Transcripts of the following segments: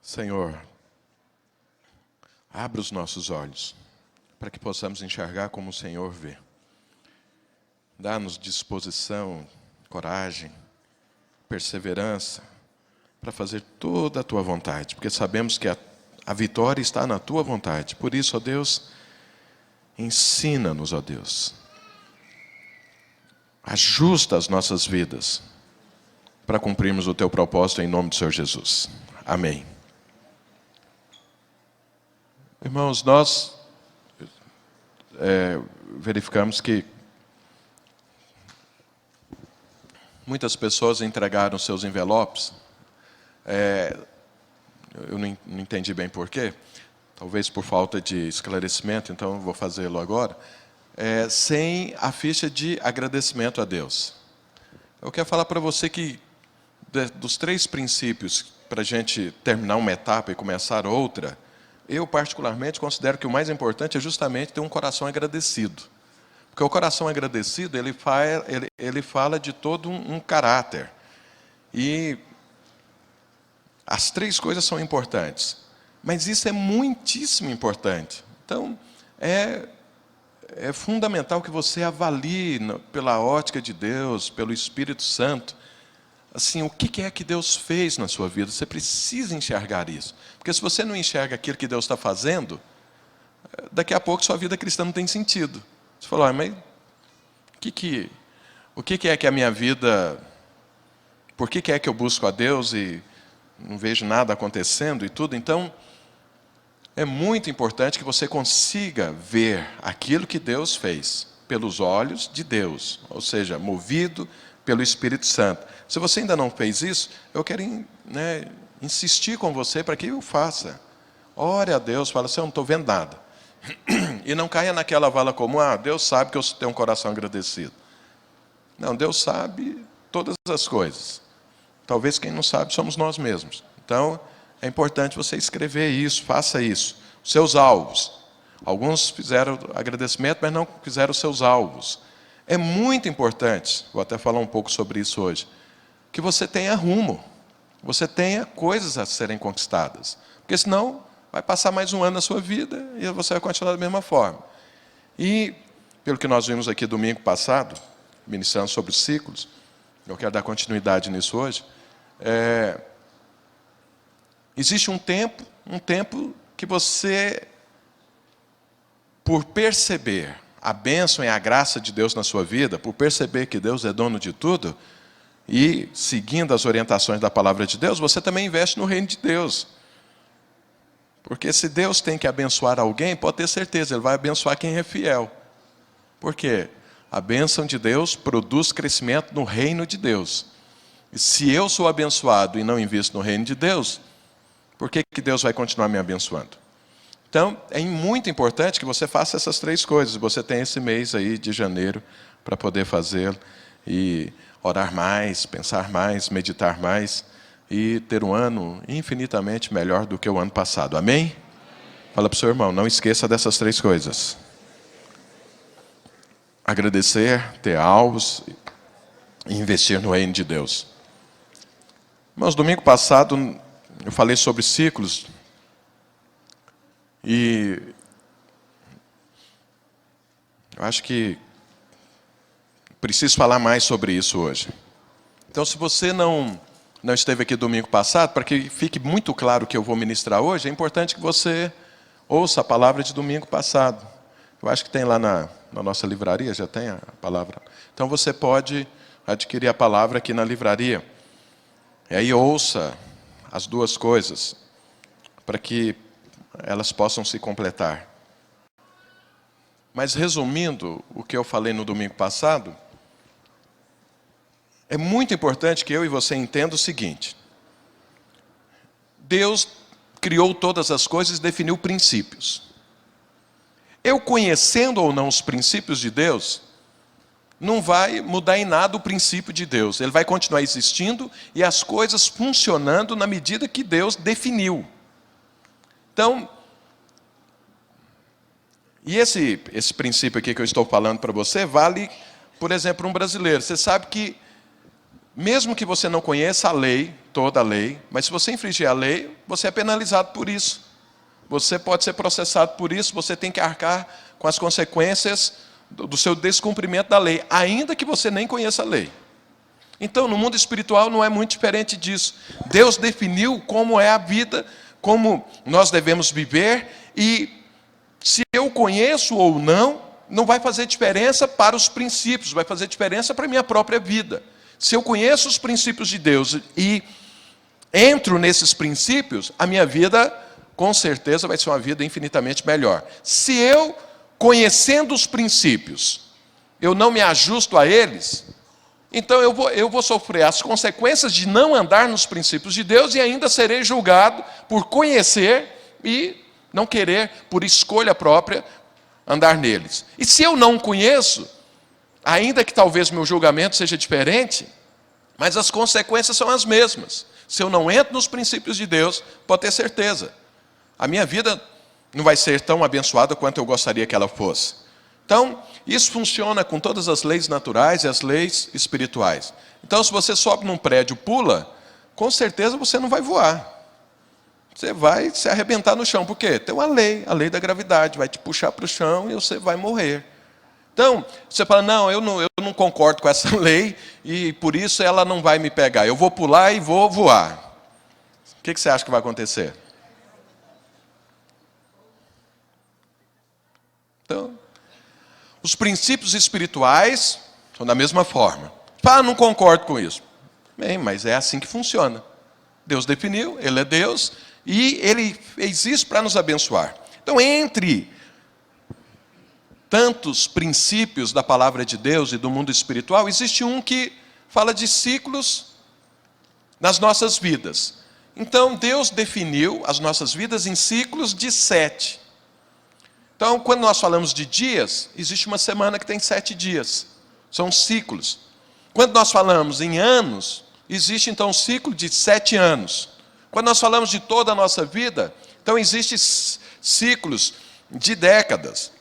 Senhor, abra os nossos olhos para que possamos enxergar como o Senhor vê. Dá-nos disposição, coragem, perseverança para fazer toda a Tua vontade, porque sabemos que a vitória está na Tua vontade. Por isso, ó Deus, ensina-nos, ó Deus. Ajusta as nossas vidas para cumprirmos o Teu propósito em nome do Senhor Jesus. Amém. Irmãos, nós verificamos que muitas pessoas entregaram seus envelopes. Eu não entendi bem porquê, talvez por falta de esclarecimento, então eu vou fazê-lo agora. Sem a ficha de agradecimento a Deus. Eu quero falar para você que dos 3 princípios para a gente terminar uma etapa e começar outra, eu particularmente considero que o mais importante é justamente ter um coração agradecido. Porque o coração agradecido, ele fala de todo um caráter. E as 3 coisas são importantes. Mas isso é muitíssimo importante. Então, é fundamental que você avalie pela ótica de Deus, pelo Espírito Santo, assim, o que é que Deus fez na sua vida. Você precisa enxergar isso. Porque se você não enxerga aquilo que Deus está fazendo, daqui a pouco sua vida cristã não tem sentido. Você falou, mas o que é que a minha vida... Por que é que eu busco a Deus e não vejo nada acontecendo e tudo? Então, é muito importante que você consiga ver aquilo que Deus fez pelos olhos de Deus, ou seja, movido pelo Espírito Santo. Se você ainda não fez isso, eu quero insistir com você para que eu faça. Ore a Deus, fala assim, eu não estou vendo nada. E não caia naquela vala comum, Deus sabe que eu tenho um coração agradecido. Não, Deus sabe todas as coisas. Talvez quem não sabe somos nós mesmos. Então, é importante você escrever isso, faça isso. Os seus alvos. Alguns fizeram agradecimento, mas não fizeram os seus alvos. É muito importante, vou até falar um pouco sobre isso hoje, que você tenha rumo, você tenha coisas a serem conquistadas. Porque senão vai passar mais um ano na sua vida e você vai continuar da mesma forma. E, pelo que nós vimos aqui domingo passado, ministrando sobre os ciclos, eu quero dar continuidade nisso hoje, existe um tempo que você, por perceber a bênção e a graça de Deus na sua vida, por perceber que Deus é dono de tudo, e seguindo as orientações da palavra de Deus, você também investe no reino de Deus. Porque se Deus tem que abençoar alguém, pode ter certeza, Ele vai abençoar quem é fiel. Por quê? A bênção de Deus produz crescimento no reino de Deus. E se eu sou abençoado e não invisto no reino de Deus, por que Deus vai continuar me abençoando? Então, é muito importante que você faça essas 3 coisas. Você tem esse mês aí de janeiro para poder fazê-lo. E orar mais, pensar mais, meditar mais. E ter um ano infinitamente melhor do que o ano passado. Amém? Fala para o seu irmão, não esqueça dessas 3 coisas. Agradecer, ter alvos e investir no reino de Deus. Mas domingo passado eu falei sobre ciclos. E eu acho que preciso falar mais sobre isso hoje. Então, se você não esteve aqui domingo passado, para que fique muito claro o que eu vou ministrar hoje, é importante que você ouça a palavra de domingo passado. Eu acho que tem lá na nossa livraria, já tem a palavra. Então, você pode adquirir a palavra aqui na livraria. E aí ouça as 2 coisas, para que elas possam se completar. Mas resumindo o que eu falei no domingo passado, é muito importante que eu e você entenda o seguinte. Deus criou todas as coisas e definiu princípios. Eu conhecendo ou não os princípios de Deus, não vai mudar em nada o princípio de Deus. Ele vai continuar existindo e as coisas funcionando na medida que Deus definiu. Então, e esse princípio aqui que eu estou falando para você, vale, por exemplo, um brasileiro. Você sabe que, mesmo que você não conheça a lei, toda a lei, mas se você infringir a lei, você é penalizado por isso. Você pode ser processado por isso, você tem que arcar com as consequências do seu descumprimento da lei, ainda que você nem conheça a lei. Então, no mundo espiritual não é muito diferente disso. Deus definiu como é a vida, como nós devemos viver, e se eu conheço ou não, não vai fazer diferença para os princípios, vai fazer diferença para a minha própria vida. Se eu conheço os princípios de Deus e entro nesses princípios, a minha vida, com certeza, vai ser uma vida infinitamente melhor. Se eu, conhecendo os princípios, eu não me ajusto a eles, então eu vou sofrer as consequências de não andar nos princípios de Deus e ainda serei julgado por conhecer e não querer, por escolha própria, andar neles. E se eu não conheço, ainda que talvez meu julgamento seja diferente, mas as consequências são as mesmas. Se eu não entro nos princípios de Deus, pode ter certeza, a minha vida não vai ser tão abençoada quanto eu gostaria que ela fosse. Então, isso funciona com todas as leis naturais e as leis espirituais. Então, se você sobe num prédio e pula, com certeza você não vai voar. Você vai se arrebentar no chão. Por quê? Tem uma lei, a lei da gravidade, vai te puxar para o chão e você vai morrer. Então, você fala, não, eu não concordo com essa lei e por isso ela não vai me pegar. Eu vou pular e vou voar. O que você acha que vai acontecer? Então, os princípios espirituais são da mesma forma. Fala, não concordo com isso. Bem, mas é assim que funciona. Deus definiu, Ele é Deus, e Ele fez isso para nos abençoar. Então, entre tantos princípios da palavra de Deus e do mundo espiritual, existe um que fala de ciclos nas nossas vidas. Então, Deus definiu as nossas vidas em ciclos de 7. Então, quando nós falamos de dias, existe uma semana que tem 7 dias. São ciclos. Quando nós falamos em anos, existe então um ciclo de 7 anos. Quando nós falamos de toda a nossa vida, então existem ciclos de décadas.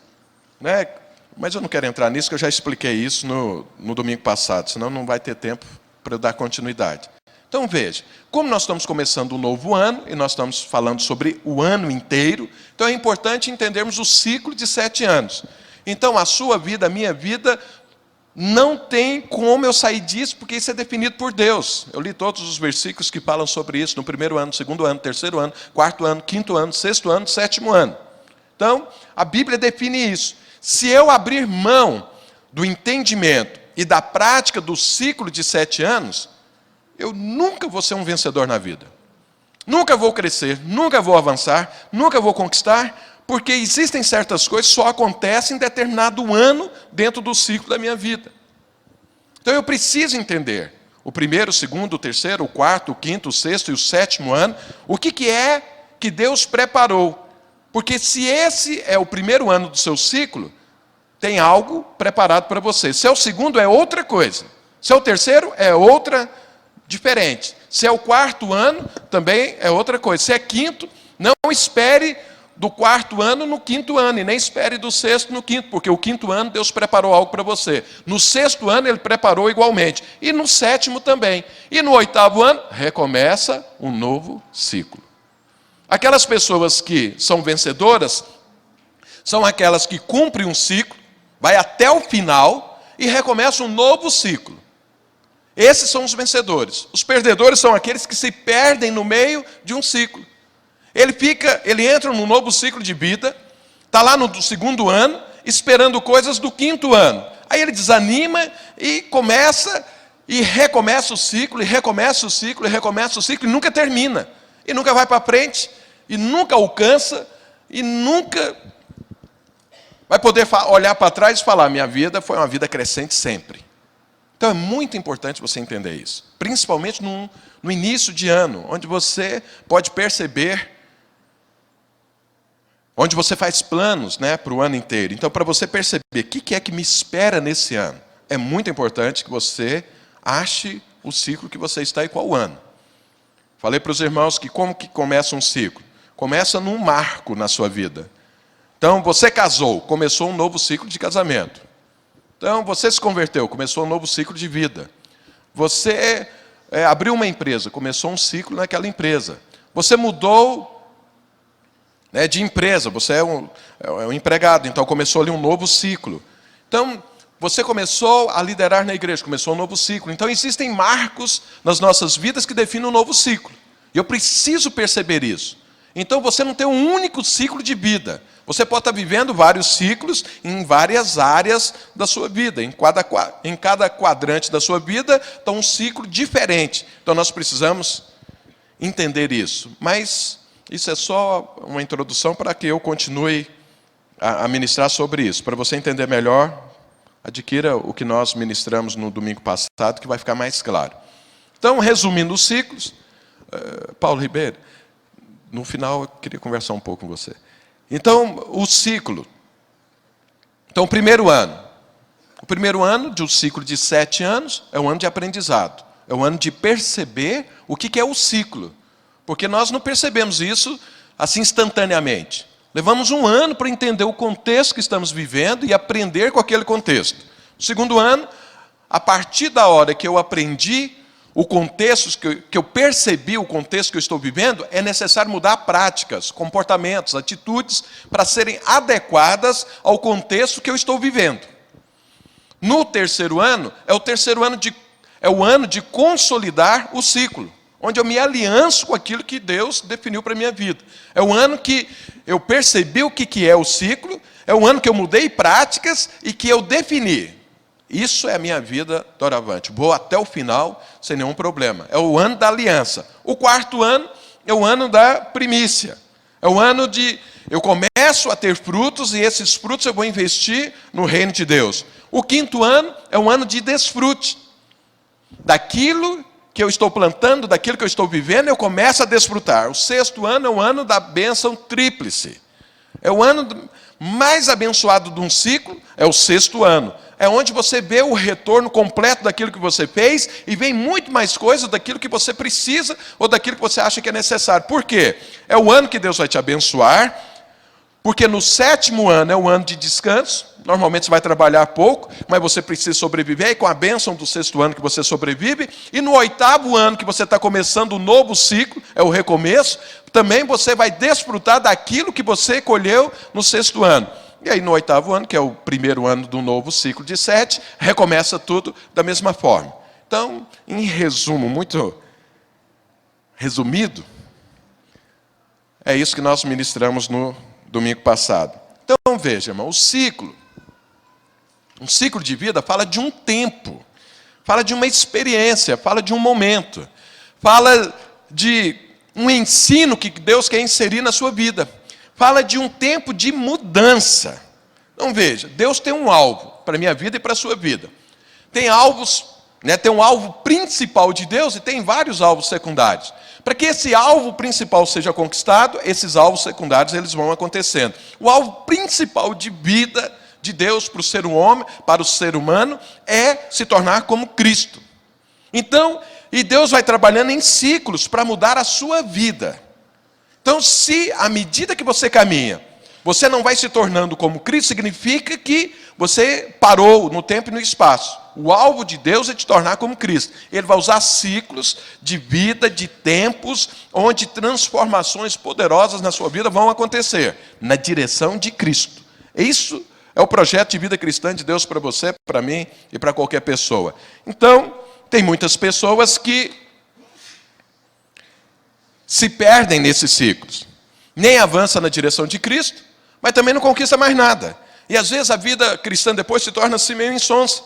Né? Mas eu não quero entrar nisso, que eu já expliquei isso no domingo passado, senão não vai ter tempo para eu dar continuidade. Então veja, como nós estamos começando um novo ano, e nós estamos falando sobre o ano inteiro, então é importante entendermos o ciclo de 7 anos. Então a sua vida, a minha vida, não tem como eu sair disso, porque isso é definido por Deus. Eu li todos os versículos que falam sobre isso, no primeiro ano, segundo ano, terceiro ano, quarto ano, quinto ano, sexto ano, sétimo ano. Então, a Bíblia define isso. Se eu abrir mão do entendimento e da prática do ciclo de 7 anos, eu nunca vou ser um vencedor na vida. Nunca vou crescer, nunca vou avançar, nunca vou conquistar, porque existem certas coisas que só acontecem em determinado ano dentro do ciclo da minha vida. Então eu preciso entender o primeiro, o segundo, o terceiro, o quarto, o quinto, o sexto e o sétimo ano, o que é que Deus preparou. Porque se esse é o primeiro ano do seu ciclo, tem algo preparado para você. Se é o segundo, é outra coisa. Se é o terceiro, é outra diferente. Se é o quarto ano, também é outra coisa. Se é quinto, não espere do quarto ano no quinto ano, e nem espere do sexto no quinto, porque o quinto ano Deus preparou algo para você. No sexto ano Ele preparou igualmente, e no sétimo também. E no oitavo ano, recomeça um novo ciclo. Aquelas pessoas que são vencedoras, são aquelas que cumprem um ciclo, vai até o final, e recomeça um novo ciclo. Esses são os vencedores. Os perdedores são aqueles que se perdem no meio de um ciclo. Ele entra num novo ciclo de vida, está lá no segundo ano, esperando coisas do quinto ano. Aí ele desanima e começa, e recomeça o ciclo, e recomeça o ciclo, e recomeça o ciclo, e nunca termina. E nunca vai para frente, e nunca alcança, e nunca vai poder olhar para trás e falar, minha vida foi uma vida crescente sempre. Então é muito importante você entender isso. Principalmente no início de ano, onde você pode perceber, onde você faz planos, né, para o ano inteiro. Então, para você perceber o que é que me espera nesse ano, é muito importante que você ache o ciclo que você está e qual ano. Falei para os irmãos que como que começa um ciclo? Começa num marco na sua vida. Então, você casou, começou um novo ciclo de casamento. Então, você se converteu, começou um novo ciclo de vida. Você abriu uma empresa, começou um ciclo naquela empresa. Você mudou, né, de empresa, você é um empregado, então começou ali um novo ciclo. Então, você começou a liderar na igreja, começou um novo ciclo. Então, existem marcos nas nossas vidas que definem um novo ciclo. E eu preciso perceber isso. Então, você não tem um único ciclo de vida. Você pode estar vivendo vários ciclos em várias áreas da sua vida. Em cada quadrante da sua vida está um ciclo diferente. Então, nós precisamos entender isso. Mas isso é só uma introdução para que eu continue a ministrar sobre isso. Para você entender melhor, adquira o que nós ministramos no domingo passado, que vai ficar mais claro. Então, resumindo os ciclos, Paulo Ribeiro, no final eu queria conversar um pouco com você. Então, o ciclo. Então, o primeiro ano. O primeiro ano de um ciclo de 7 anos é um ano de aprendizado. É um ano de perceber o que é o ciclo. Porque nós não percebemos isso assim instantaneamente. Levamos um ano para entender o contexto que estamos vivendo e aprender com aquele contexto. O segundo ano, a partir da hora que eu aprendi o contexto, que eu percebi o contexto que eu estou vivendo, é necessário mudar práticas, comportamentos, atitudes, para serem adequadas ao contexto que eu estou vivendo. No terceiro ano, é o ano de consolidar o ciclo, onde eu me alianço com aquilo que Deus definiu para a minha vida. É o ano que eu percebi o que é o ciclo, é o ano que eu mudei práticas e que eu defini. Isso é a minha vida doravante. Vou até o final sem nenhum problema. É o ano da aliança. O quarto ano é o ano da primícia. É o ano de eu começo a ter frutos e esses frutos eu vou investir no reino de Deus. O quinto ano é um ano de desfrute. Daquilo que eu estou plantando, daquilo que eu estou vivendo, eu começo a desfrutar. O sexto ano é o ano da bênção tríplice. É o ano mais abençoado de um ciclo, é o sexto ano. É onde você vê o retorno completo daquilo que você fez e vem muito mais coisas daquilo que você precisa ou daquilo que você acha que é necessário. Por quê? É o ano que Deus vai te abençoar, porque no sétimo ano é o ano de descanso. Normalmente você vai trabalhar pouco, mas você precisa sobreviver, e com a bênção do sexto ano que você sobrevive, e no oitavo ano que você está começando um novo ciclo, é o recomeço, também você vai desfrutar daquilo que você colheu no sexto ano. E aí no oitavo ano, que é o primeiro ano do novo ciclo de 7, recomeça tudo da mesma forma. Então, em resumo, muito resumido, é isso que nós ministramos no domingo passado. Então, veja, irmão, um ciclo de vida fala de um tempo, fala de uma experiência, fala de um momento, fala de um ensino que Deus quer inserir na sua vida, fala de um tempo de mudança. Então, veja, Deus tem um alvo para a minha vida e para a sua vida. Tem alvos, né, tem um alvo principal de Deus e tem vários alvos secundários. Para que esse alvo principal seja conquistado, esses alvos secundários eles vão acontecendo. O alvo principal de vida de Deus para o ser humano, é se tornar como Cristo. Então, e Deus vai trabalhando em ciclos para mudar a sua vida. Então, se à medida que você caminha, você não vai se tornando como Cristo, significa que você parou no tempo e no espaço. O alvo de Deus é te tornar como Cristo. Ele vai usar ciclos de vida, de tempos, onde transformações poderosas na sua vida vão acontecer, na direção de Cristo. Isso é o projeto de vida cristã de Deus para você, para mim e para qualquer pessoa. Então, tem muitas pessoas que se perdem nesses ciclos. Nem avança na direção de Cristo, mas também não conquista mais nada. E às vezes a vida cristã depois se torna assim meio insonsa.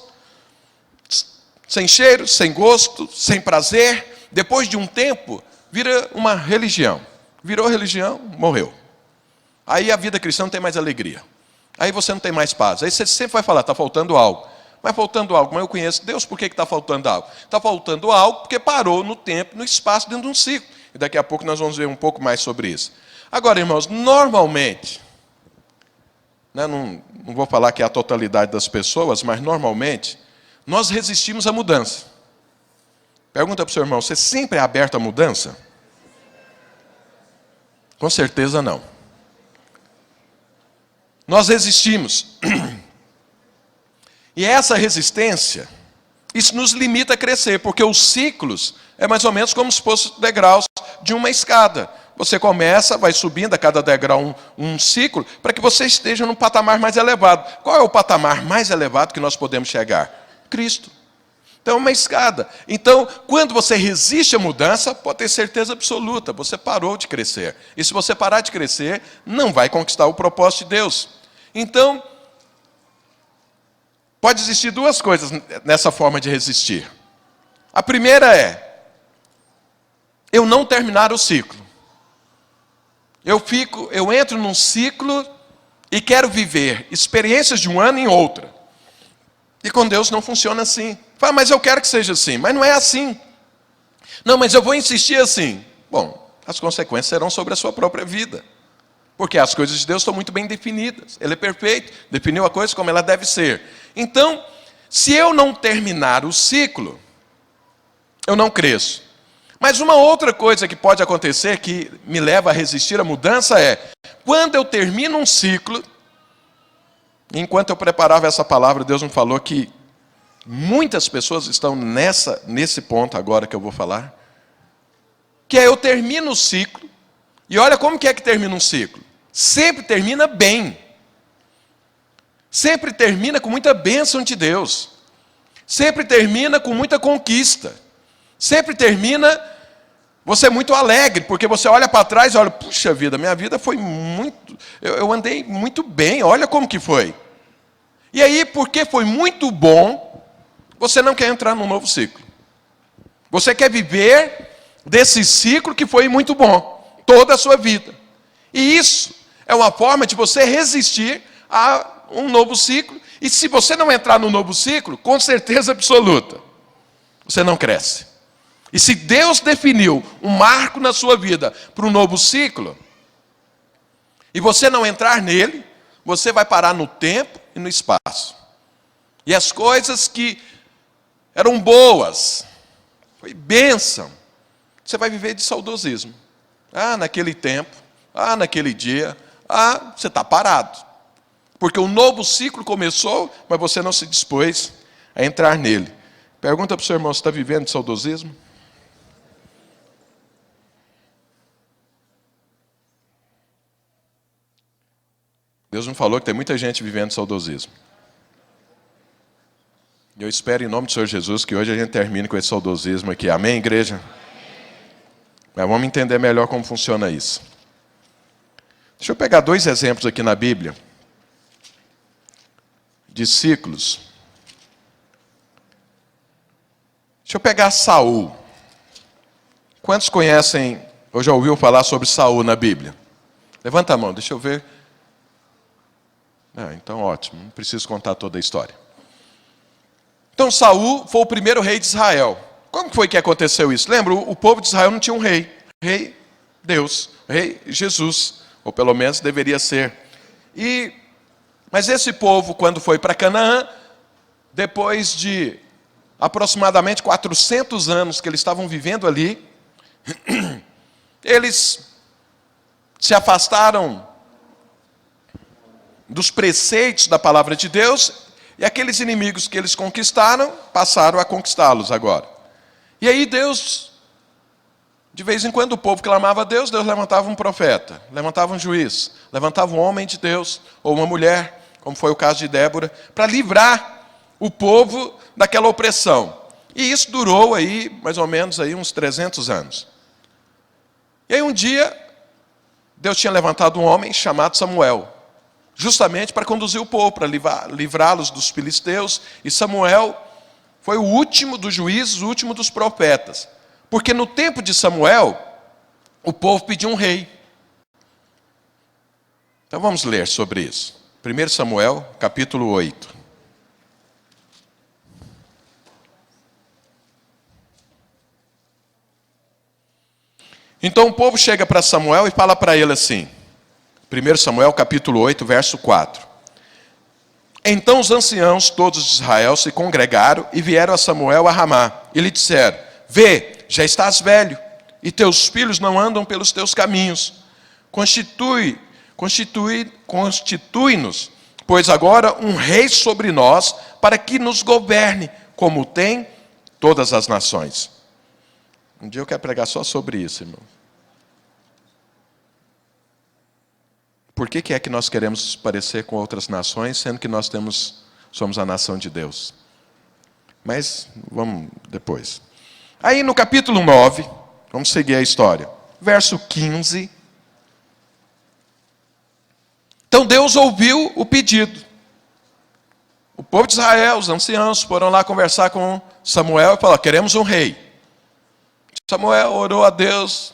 Sem cheiro, sem gosto, sem prazer. Depois de um tempo, vira uma religião. Virou religião, morreu. Aí a vida cristã não tem mais alegria. Aí você não tem mais paz. Aí você sempre vai falar, está faltando algo. Mas faltando algo, mas eu conheço Deus, por que está faltando algo? Está faltando algo porque parou no tempo, no espaço, dentro de um ciclo. E daqui a pouco nós vamos ver um pouco mais sobre isso. Agora, irmãos, normalmente, né, não vou falar que é a totalidade das pessoas, mas normalmente, nós resistimos à mudança. Pergunta para o seu irmão, você sempre é aberto à mudança? Com certeza não. Nós resistimos. E essa resistência, Isso nos limita a crescer, porque os ciclos é mais ou menos como se fossem degraus de uma escada. Você começa, vai subindo a cada degrau um ciclo, para que você esteja num patamar mais elevado. Qual é o patamar mais elevado que nós podemos chegar? Cristo. Então é uma escada. Então, quando você resiste à mudança, pode ter certeza absoluta, você parou de crescer. E se você parar de crescer, não vai conquistar o propósito de Deus. Então, pode existir duas coisas nessa forma de resistir. A primeira é eu não terminar o ciclo. Eu entro num ciclo e quero viver experiências de um ano em outra. E com Deus não funciona assim. Fala, mas eu quero que seja assim. Mas não é assim. Não, mas eu vou insistir assim. Bom, as consequências serão sobre a sua própria vida. Porque as coisas de Deus estão muito bem definidas. Ele é perfeito, definiu a coisa como ela deve ser. Então, se eu não terminar o ciclo, eu não cresço. Mas uma outra coisa que pode acontecer, que me leva a resistir à mudança, é quando eu termino um ciclo. Enquanto eu preparava essa palavra, Deus me falou que muitas pessoas estão nesse ponto agora que eu vou falar, que é eu termino o ciclo, e olha como que é que termina um ciclo. Sempre termina bem. Sempre termina com muita bênção de Deus. Sempre termina com muita conquista. Sempre termina você muito alegre, porque você olha para trás e olha, puxa vida, minha vida foi muito... Eu andei muito bem, olha como que foi. E aí, porque foi muito bom, você não quer entrar num novo ciclo. Você quer viver desse ciclo que foi muito bom, toda a sua vida. E isso é uma forma de você resistir a um novo ciclo. E se você não entrar no novo ciclo, com certeza absoluta, você não cresce. E se Deus definiu um marco na sua vida para um novo ciclo, e você não entrar nele, você vai parar no tempo e no espaço. E as coisas que eram boas, foi bênção, você vai viver de saudosismo. Ah, naquele tempo, ah, naquele dia, ah, você está parado. Porque o novo ciclo começou, mas você não se dispôs a entrar nele. Pergunta para o seu irmão, você está vivendo de saudosismo? Deus me falou que tem muita gente vivendo saudosismo. E eu espero em nome do Senhor Jesus que hoje a gente termine com esse saudosismo aqui. Amém, igreja? Amém. Mas vamos entender melhor como funciona isso. Deixa eu pegar 2 exemplos aqui na Bíblia de ciclos. Deixa eu pegar Saul. Quantos conhecem ou já ouviu falar sobre Saul na Bíblia? Levanta a mão, deixa eu ver. Então ótimo, não preciso contar toda a história. Então Saul foi o primeiro rei de Israel. Como foi que aconteceu isso? Lembra, o povo de Israel não tinha um rei. Rei Deus, rei Jesus, ou pelo menos deveria ser. Mas esse povo, quando foi para Canaã, depois de aproximadamente 400 anos que eles estavam vivendo ali, eles se afastaram dos preceitos da palavra de Deus, e aqueles inimigos que eles conquistaram, passaram a conquistá-los agora. E aí Deus, de vez em quando o povo clamava a Deus, Deus levantava um profeta, levantava um juiz, levantava um homem de Deus, ou uma mulher, como foi o caso de Débora, para livrar o povo daquela opressão. E isso durou aí, mais ou menos, aí, uns 300 anos. E aí um dia, Deus tinha levantado um homem chamado Samuel, justamente para conduzir o povo, para livrá-los dos filisteus. E Samuel foi o último dos juízes, o último dos profetas. Porque no tempo de Samuel, o povo pediu um rei. Então vamos ler sobre isso. 1 Samuel, capítulo 8. Então o povo chega para Samuel e fala para ele assim, 1 Samuel capítulo 8, verso 4. Então os anciãos todos de Israel se congregaram e vieram a Samuel a Ramá. E lhe disseram, vê, já estás velho, e teus filhos não andam pelos teus caminhos. Constitui-nos, pois agora um rei sobre nós, para que nos governe, como tem todas as nações. Um dia eu quero pregar só sobre isso, irmão. Por que é que nós queremos parecer com outras nações, sendo que nós somos a nação de Deus? Mas vamos depois. Aí no capítulo 9, vamos seguir a história. Verso 15. Então Deus ouviu o pedido. O povo de Israel, os anciãos, foram lá conversar com Samuel e falaram: queremos um rei. Samuel orou a Deus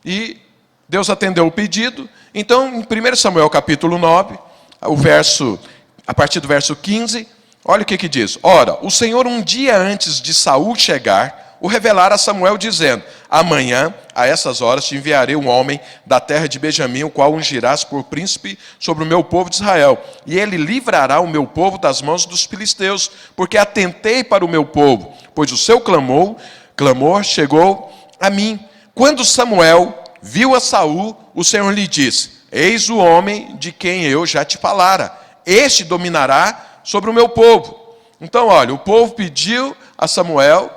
e Deus atendeu o pedido. Então, em 1 Samuel capítulo 9, a partir do verso 15, olha o que diz. Ora, o Senhor um dia antes de Saul chegar, o revelara a Samuel dizendo: amanhã, a essas horas, te enviarei um homem da terra de Benjamim, o qual ungirás por príncipe sobre o meu povo de Israel. E ele livrará o meu povo das mãos dos filisteus, porque atentei para o meu povo, pois o seu clamor chegou a mim. Quando Samuel viu a Saul, o Senhor lhe disse: eis o homem de quem eu já te falara, este dominará sobre o meu povo. Então, olha, o povo pediu a Samuel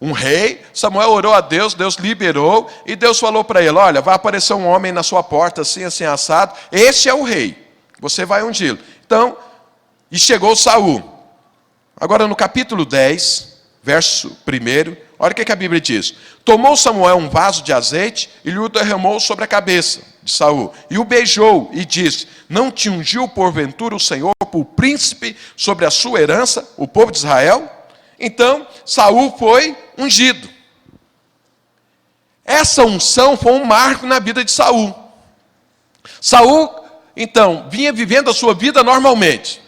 um rei, Samuel orou a Deus, Deus liberou, e Deus falou para ele: olha, vai aparecer um homem na sua porta, assim, assim, assado, este é o rei, você vai ungí-lo. Então, e chegou Saul. Agora no capítulo 10, verso 1, olha o que a Bíblia diz. Tomou Samuel um vaso de azeite e lhe o derramou sobre a cabeça de Saul. E o beijou e disse: não te ungiu porventura o Senhor por príncipe sobre a sua herança, o povo de Israel? Então Saul foi ungido. Essa unção foi um marco na vida de Saul. Saul, então, vinha vivendo a sua vida normalmente.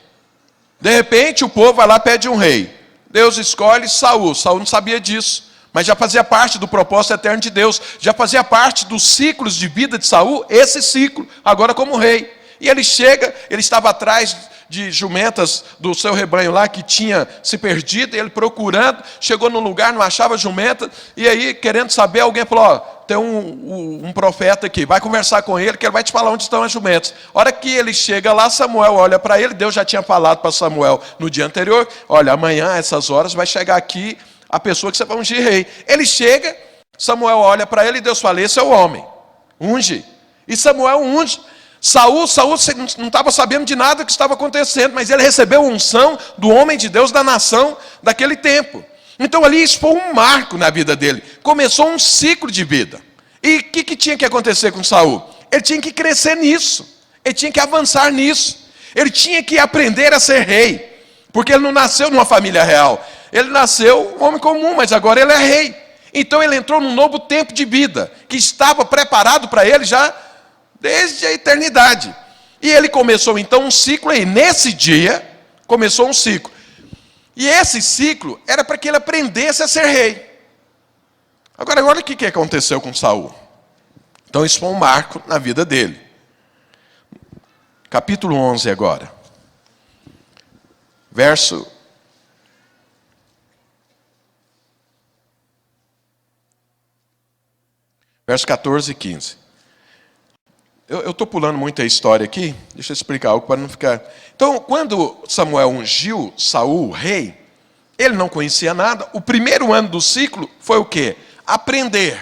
De repente o povo vai lá e pede um rei. Deus escolhe Saul. Saul não sabia disso, mas já fazia parte do propósito eterno de Deus, já fazia parte dos ciclos de vida de Saul, esse ciclo, agora como rei. E ele chega, ele estava atrás de jumentas do seu rebanho lá, que tinha se perdido, e ele procurando, chegou num lugar, não achava jumenta, e aí, querendo saber, alguém falou: ó, tem um profeta aqui, vai conversar com ele, que ele vai te falar onde estão as jumentas. A hora que ele chega lá, Samuel olha para ele, Deus já tinha falado para Samuel no dia anterior: olha, amanhã, a essas horas, vai chegar aqui a pessoa que você vai ungir rei. Ele chega, Samuel olha para ele, e Deus fala: esse é o homem, unge. E Samuel unge. Saul não estava sabendo de nada que estava acontecendo, mas ele recebeu a unção do homem de Deus da nação daquele tempo. Então ali isso foi um marco na vida dele. Começou um ciclo de vida. E o que tinha que acontecer com Saul? Ele tinha que crescer nisso. Ele tinha que avançar nisso. Ele tinha que aprender a ser rei. Porque ele não nasceu numa família real. Ele nasceu um homem comum, mas agora ele é rei. Então ele entrou num novo tempo de vida, que estava preparado para ele já desde a eternidade. E ele começou então um ciclo aí. Nesse dia, começou um ciclo. E esse ciclo era para que ele aprendesse a ser rei. Agora olha o que aconteceu com Saul. Então isso foi um marco na vida dele. Capítulo 11 agora. Verso 14 e 15. Eu estou pulando muito a história aqui, deixa eu explicar algo para não ficar... Então, quando Samuel ungiu Saul rei, ele não conhecia nada. O primeiro ano do ciclo foi o quê? Aprender.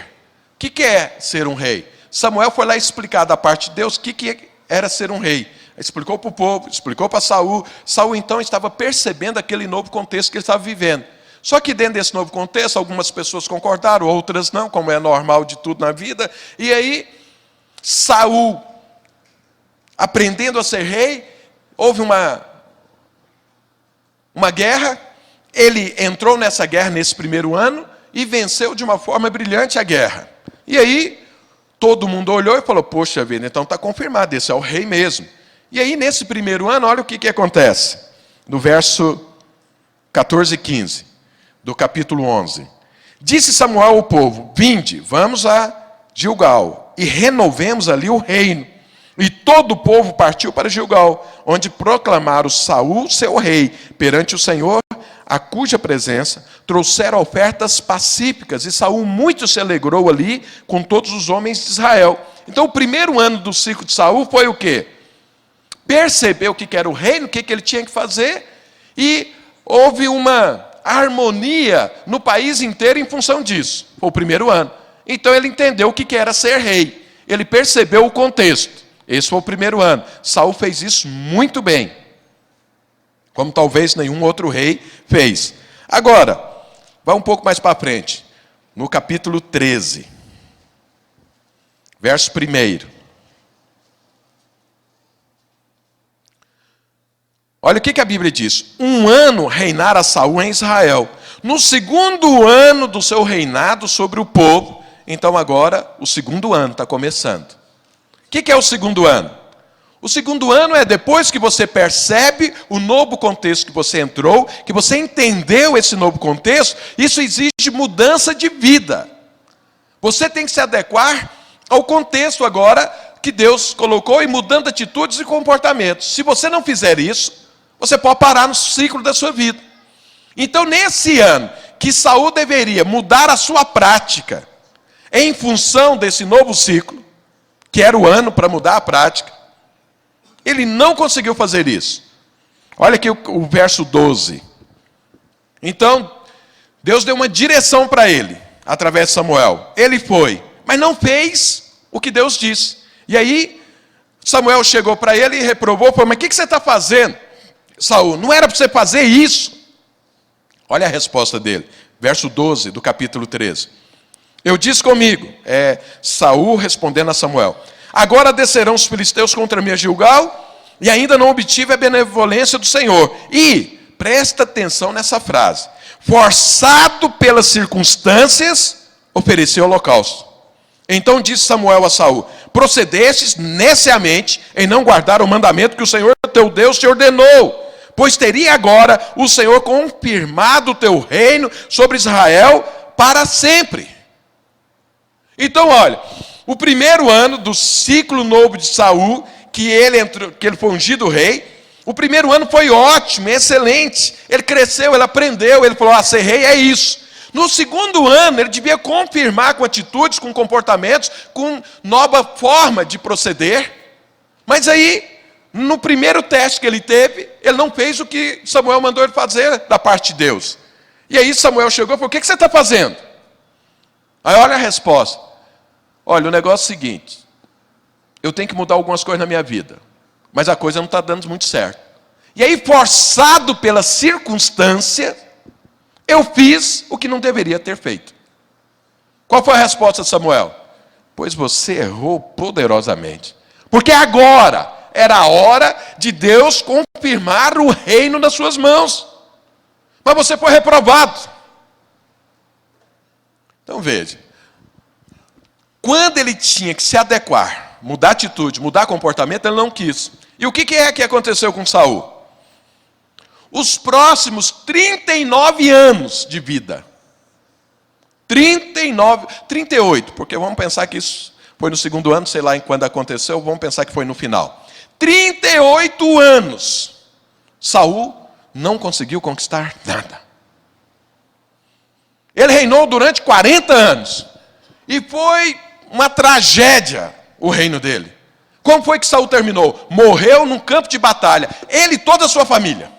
O que é ser um rei? Samuel foi lá explicar da parte de Deus o que era ser um rei. Explicou para o povo, explicou para Saul. Saul, então, estava percebendo aquele novo contexto que ele estava vivendo. Só que dentro desse novo contexto, algumas pessoas concordaram, outras não, como é normal de tudo na vida. E aí... Saul, aprendendo a ser rei, houve uma guerra, ele entrou nessa guerra nesse primeiro ano e venceu de uma forma brilhante a guerra. E aí, todo mundo olhou e falou: poxa vida, então está confirmado, esse é o rei mesmo. E aí, nesse primeiro ano, olha o que acontece. No verso 14 e 15, do capítulo 11. Disse Samuel ao povo: vinde, vamos a Gilgal, e renovemos ali o reino. E todo o povo partiu para Gilgal, onde proclamaram Saul seu rei perante o Senhor, a cuja presença trouxeram ofertas pacíficas, e Saul muito se alegrou ali com todos os homens de Israel. Então o primeiro ano do ciclo de Saul foi o quê? Percebeu o que era o reino, o que ele tinha que fazer, e houve uma harmonia no país inteiro em função disso. Foi o primeiro ano. Então ele entendeu o que era ser rei. Ele percebeu o contexto. Esse foi o primeiro ano. Saul fez isso muito bem, como talvez nenhum outro rei fez. Agora, vai um pouco mais para frente. No capítulo 13, verso 1. Olha o que a Bíblia diz. 1 ano reinara Saul em Israel. No segundo ano do seu reinado sobre o povo, então agora o segundo ano está começando. O que é o segundo ano? O segundo ano é depois que você percebe o novo contexto que você entrou, que você entendeu esse novo contexto, isso exige mudança de vida. Você tem que se adequar ao contexto agora que Deus colocou e mudando atitudes e comportamentos. Se você não fizer isso, você pode parar no ciclo da sua vida. Então, nesse ano, que Saul deveria mudar a sua prática em função desse novo ciclo, que era o ano para mudar a prática, ele não conseguiu fazer isso. Olha aqui o verso 12. Então, Deus deu uma direção para ele, através de Samuel. Ele foi, mas não fez o que Deus disse. E aí, Samuel chegou para ele e reprovou, falou, mas o que você está fazendo, Saul? Não era para você fazer isso. Olha a resposta dele, verso 12 do capítulo 13. Eu disse comigo, Saul respondendo a Samuel, agora descerão os filisteus contra mim a Gilgal, e ainda não obtive a benevolência do Senhor. E, presta atenção nessa frase, forçado pelas circunstâncias, ofereceu holocausto. Então disse Samuel a Saul, procedestes neciamente em não guardar o mandamento que o Senhor teu Deus te ordenou, pois teria agora o Senhor confirmado o teu reino sobre Israel para sempre. Então, olha, o primeiro ano do ciclo novo de Saul, que ele foi ungido rei, o primeiro ano foi ótimo, excelente. Ele cresceu, ele aprendeu, ele falou, ser rei é isso. No segundo ano, ele devia confirmar com atitudes, com comportamentos, com nova forma de proceder. Mas aí, no primeiro teste que ele teve, ele não fez o que Samuel mandou ele fazer da parte de Deus. E aí Samuel chegou e falou, o que você está fazendo? Aí olha a resposta. Olha, o negócio é o seguinte, eu tenho que mudar algumas coisas na minha vida, mas a coisa não está dando muito certo. E aí, forçado pela circunstância, eu fiz o que não deveria ter feito. Qual foi a resposta de Samuel? Pois você errou poderosamente. Porque agora era a hora de Deus confirmar o reino nas suas mãos. Mas você foi reprovado. Então veja. Quando ele tinha que se adequar, mudar atitude, mudar comportamento, ele não quis. E o que é que aconteceu com Saul? Os próximos 39 anos de vida. 38, porque vamos pensar que isso foi no segundo ano, sei lá em quando aconteceu, vamos pensar que foi no final. 38 anos, Saul não conseguiu conquistar nada. Ele reinou durante 40 anos. E foi uma tragédia o reino dele. Como foi que Saul terminou? Morreu num campo de batalha. Ele e toda a sua família.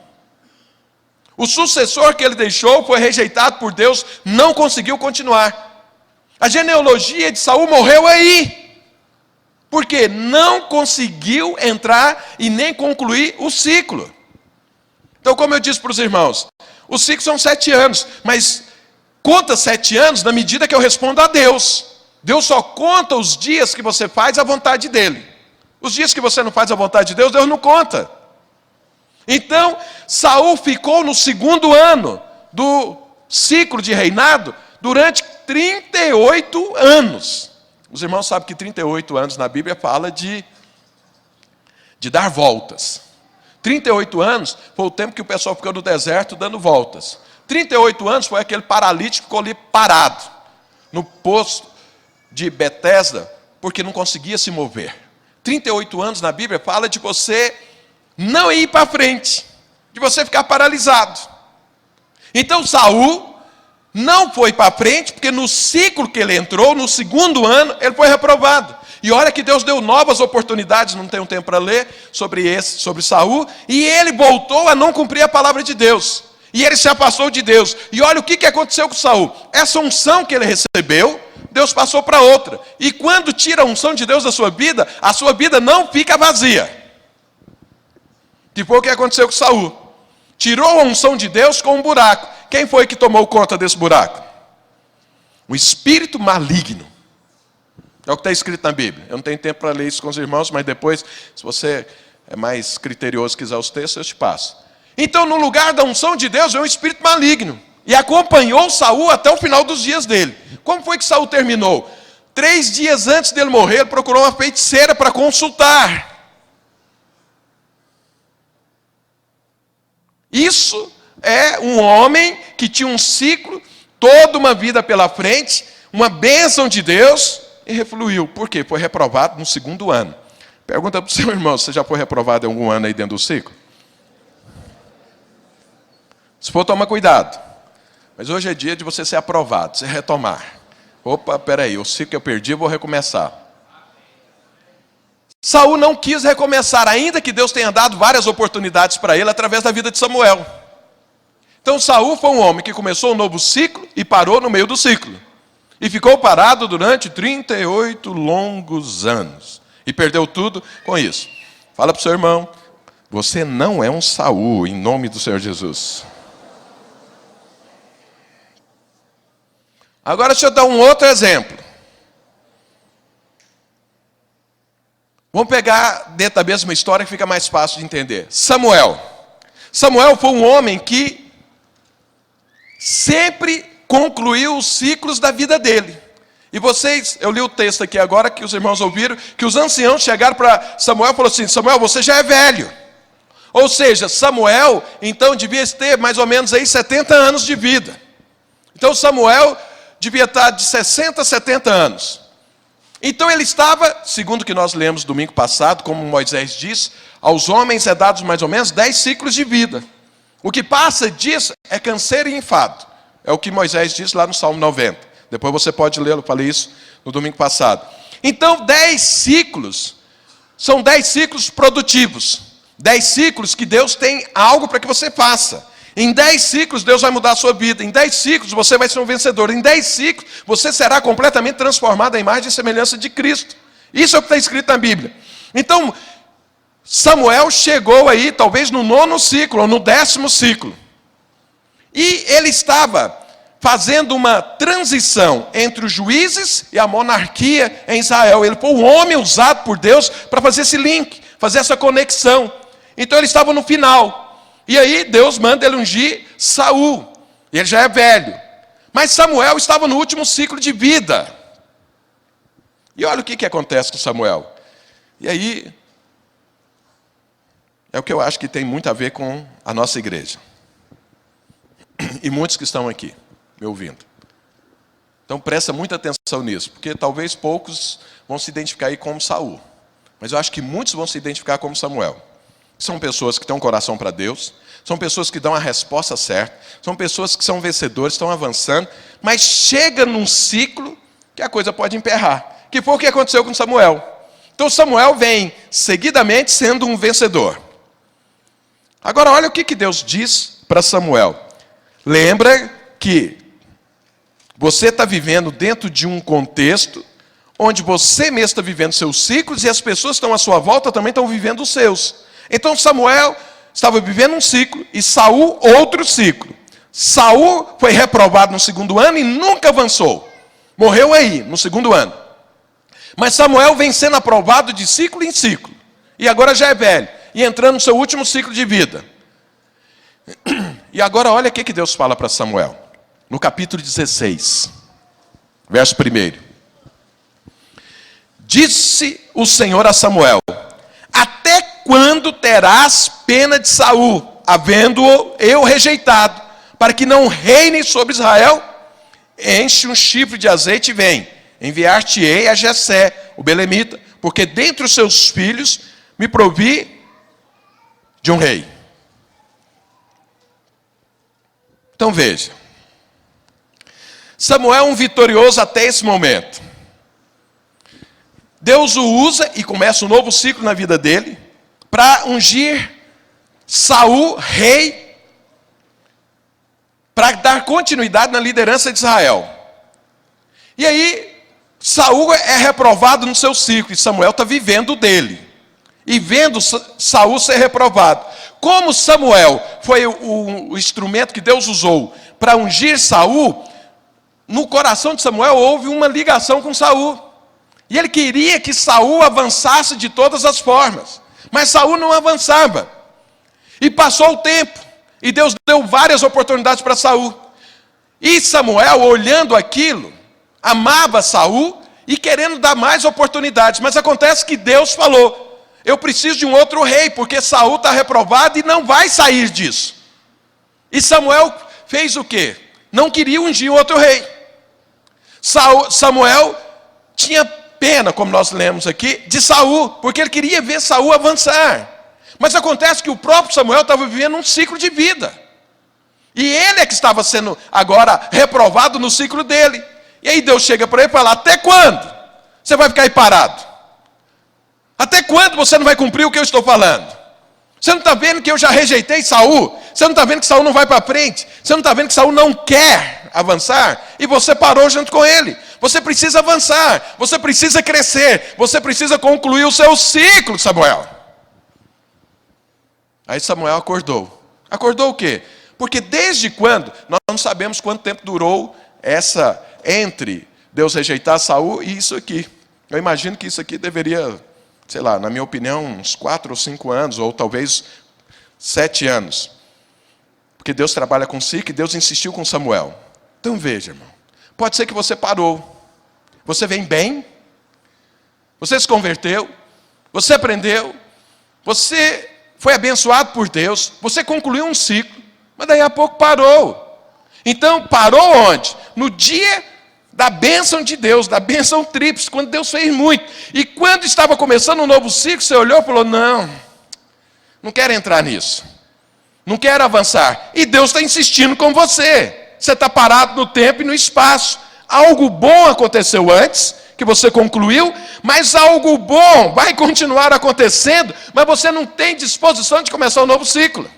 O sucessor que ele deixou foi rejeitado por Deus, não conseguiu continuar. A genealogia de Saul morreu aí. Porque não conseguiu entrar e nem concluir o ciclo. Então, como eu disse para os irmãos, o ciclo são 7 anos, mas conta 7 anos na medida que eu respondo a Deus. Deus só conta os dias que você faz a vontade dele. Os dias que você não faz a vontade de Deus, Deus não conta. Então, Saul ficou no segundo ano do ciclo de reinado durante 38 anos. Os irmãos sabem que 38 anos na Bíblia fala de dar voltas. 38 anos foi o tempo que o pessoal ficou no deserto dando voltas. 38 anos foi aquele paralítico que ficou ali parado no poço de Betesda, porque não conseguia se mover. 38 anos na Bíblia fala de você não ir para frente, de você ficar paralisado. Então Saul não foi para frente, porque no ciclo que ele entrou, no segundo ano, ele foi reprovado. E olha que Deus deu novas oportunidades, não tenho tempo para ler, sobre Saul, e ele voltou a não cumprir a palavra de Deus. E ele se afastou de Deus. E olha o que aconteceu com Saul. Essa unção que ele recebeu, Deus passou para outra. E quando tira a unção de Deus da sua vida, a sua vida não fica vazia. Que foi o que aconteceu com Saul. Tirou a unção de Deus com um buraco. Quem foi que tomou conta desse buraco? Um espírito maligno. É o que está escrito na Bíblia. Eu não tenho tempo para ler isso com os irmãos, mas depois, se você é mais criterioso e quiser os textos, eu te passo. Então, no lugar da unção de Deus, veio um espírito maligno. E acompanhou Saul até o final dos dias dele. Como foi que Saul terminou? 3 dias antes dele morrer, ele procurou uma feiticeira para consultar. Isso é um homem que tinha um ciclo, toda uma vida pela frente, uma bênção de Deus, e refluiu. Por quê? Foi reprovado no 2º ano. Pergunta para o seu irmão, você já foi reprovado em algum ano aí dentro do ciclo? Se for, toma cuidado. Mas hoje é dia de você ser aprovado, você retomar. Opa, peraí, o ciclo que eu perdi, eu vou recomeçar. Saul não quis recomeçar, ainda que Deus tenha dado várias oportunidades para ele através da vida de Samuel. Então Saul foi um homem que começou um novo ciclo e parou no meio do ciclo. E ficou parado durante 38 longos anos. E perdeu tudo com isso. Fala para o seu irmão, você não é um Saul, em nome do Senhor Jesus. Agora deixa eu dar um outro exemplo. Vamos pegar dentro da mesma história que fica mais fácil de entender. Samuel. Samuel foi um homem que sempre concluiu os ciclos da vida dele. E vocês, eu li o texto aqui agora, que os irmãos ouviram, que os anciãos chegaram para Samuel e falaram assim, Samuel, você já é velho. Ou seja, Samuel, então, devia ter mais ou menos aí 70 anos de vida. Então, Samuel devia estar de 60 a 70 anos. Então, ele estava, segundo o que nós lemos domingo passado, como Moisés diz, aos homens é dados mais ou menos 10 ciclos de vida. O que passa disso é canseiro e enfado. É o que Moisés diz lá no Salmo 90. Depois você pode ler, eu falei isso no domingo passado. Então, 10 ciclos, são 10 ciclos produtivos. 10 ciclos que Deus tem algo para que você faça. Em 10 ciclos, Deus vai mudar a sua vida. Em 10 ciclos, você vai ser um vencedor. Em 10 ciclos, você será completamente transformado à imagem e semelhança de Cristo. Isso é o que está escrito na Bíblia. Então, Samuel chegou aí, talvez no 9º ciclo, ou no 10º ciclo. E ele estava fazendo uma transição entre os juízes e a monarquia em Israel. Ele foi um homem usado por Deus para fazer esse link, fazer essa conexão. Então ele estava no final. E aí Deus manda ele ungir Saul. E ele já é velho. Mas Samuel estava no último ciclo de vida. E olha o que acontece com Samuel. E aí, é o que eu acho que tem muito a ver com a nossa igreja. E muitos que estão aqui me ouvindo. Então presta muita atenção nisso, porque talvez poucos vão se identificar aí como Saul. Mas eu acho que muitos vão se identificar como Samuel. São pessoas que têm um coração para Deus, são pessoas que dão a resposta certa, são pessoas que são vencedores, estão avançando, mas chega num ciclo que a coisa pode emperrar. Que foi o que aconteceu com Samuel. Então Samuel vem seguidamente sendo um vencedor. Agora olha o que Deus diz para Samuel. Lembra que você está vivendo dentro de um contexto onde você mesmo está vivendo seus ciclos e as pessoas que estão à sua volta também estão vivendo os seus. Então Samuel estava vivendo um ciclo e Saul outro ciclo. Saul foi reprovado no 2º ano e nunca avançou. Morreu aí, no 2º ano. Mas Samuel vem sendo aprovado de ciclo em ciclo. E agora já é velho. E entrando no seu último ciclo de vida. E agora olha o que Deus fala para Samuel. No capítulo 16, verso 1. Disse o Senhor a Samuel: até quando terás pena de Saul, havendo-o eu rejeitado, para que não reine sobre Israel? Enche um chifre de azeite e vem. Enviar-te-ei a Jessé, o belemita, porque dentre os seus filhos me provi de um rei. Então veja. Samuel é um vitorioso até esse momento. Deus o usa e começa um novo ciclo na vida dele para ungir Saul rei continuidade na liderança de Israel. E aí, Saul é reprovado no seu ciclo, e Samuel está vivendo dele. E vendo Saul ser reprovado. Como Samuel foi o instrumento que Deus usou para ungir Saul, no coração de Samuel houve uma ligação com Saul. E ele queria que Saul avançasse de todas as formas. Mas Saul não avançava. E passou o tempo. E Deus deu várias oportunidades para Saul. E Samuel, olhando aquilo, amava Saul e querendo dar mais oportunidades. Mas acontece que Deus falou: eu preciso de um outro rei, porque Saul está reprovado e não vai sair disso. E Samuel fez o quê? Não queria ungir outro rei. Samuel tinha pena, como nós lemos aqui, de Saul, porque ele queria ver Saul avançar. Mas acontece que o próprio Samuel estava vivendo um ciclo de vida. E ele é que estava sendo agora reprovado no ciclo dele. E aí Deus chega para ele e fala: até quando você vai ficar aí parado? Até quando você não vai cumprir o que eu estou falando? Você não está vendo que eu já rejeitei Saul? Você não está vendo que Saul não vai para frente? Você não está vendo que Saul não quer avançar? E você parou junto com ele. Você precisa avançar, você precisa crescer, você precisa concluir o seu ciclo, Samuel. Aí Samuel acordou. Acordou o quê? Porque desde quando, nós não sabemos quanto tempo durou essa entre Deus rejeitar Saul e isso aqui. Eu imagino que isso aqui deveria, sei lá, na minha opinião, uns 4 ou 5 anos, ou talvez 7 anos. Porque Deus trabalha com ciclo e Deus insistiu com Samuel. Então veja, irmão, pode ser que você parou. Você vem bem, você se converteu, você aprendeu, você foi abençoado por Deus, você concluiu um ciclo, mas daí a pouco parou. Então parou onde? No dia da bênção de Deus, da bênção tríplice, quando Deus fez muito. E quando estava começando um novo ciclo, você olhou e falou: não quero entrar nisso, não quero avançar. E Deus está insistindo com você. Você está parado no tempo e no espaço. Algo bom aconteceu antes, que você concluiu, mas algo bom vai continuar acontecendo, mas você não tem disposição de começar um novo ciclo.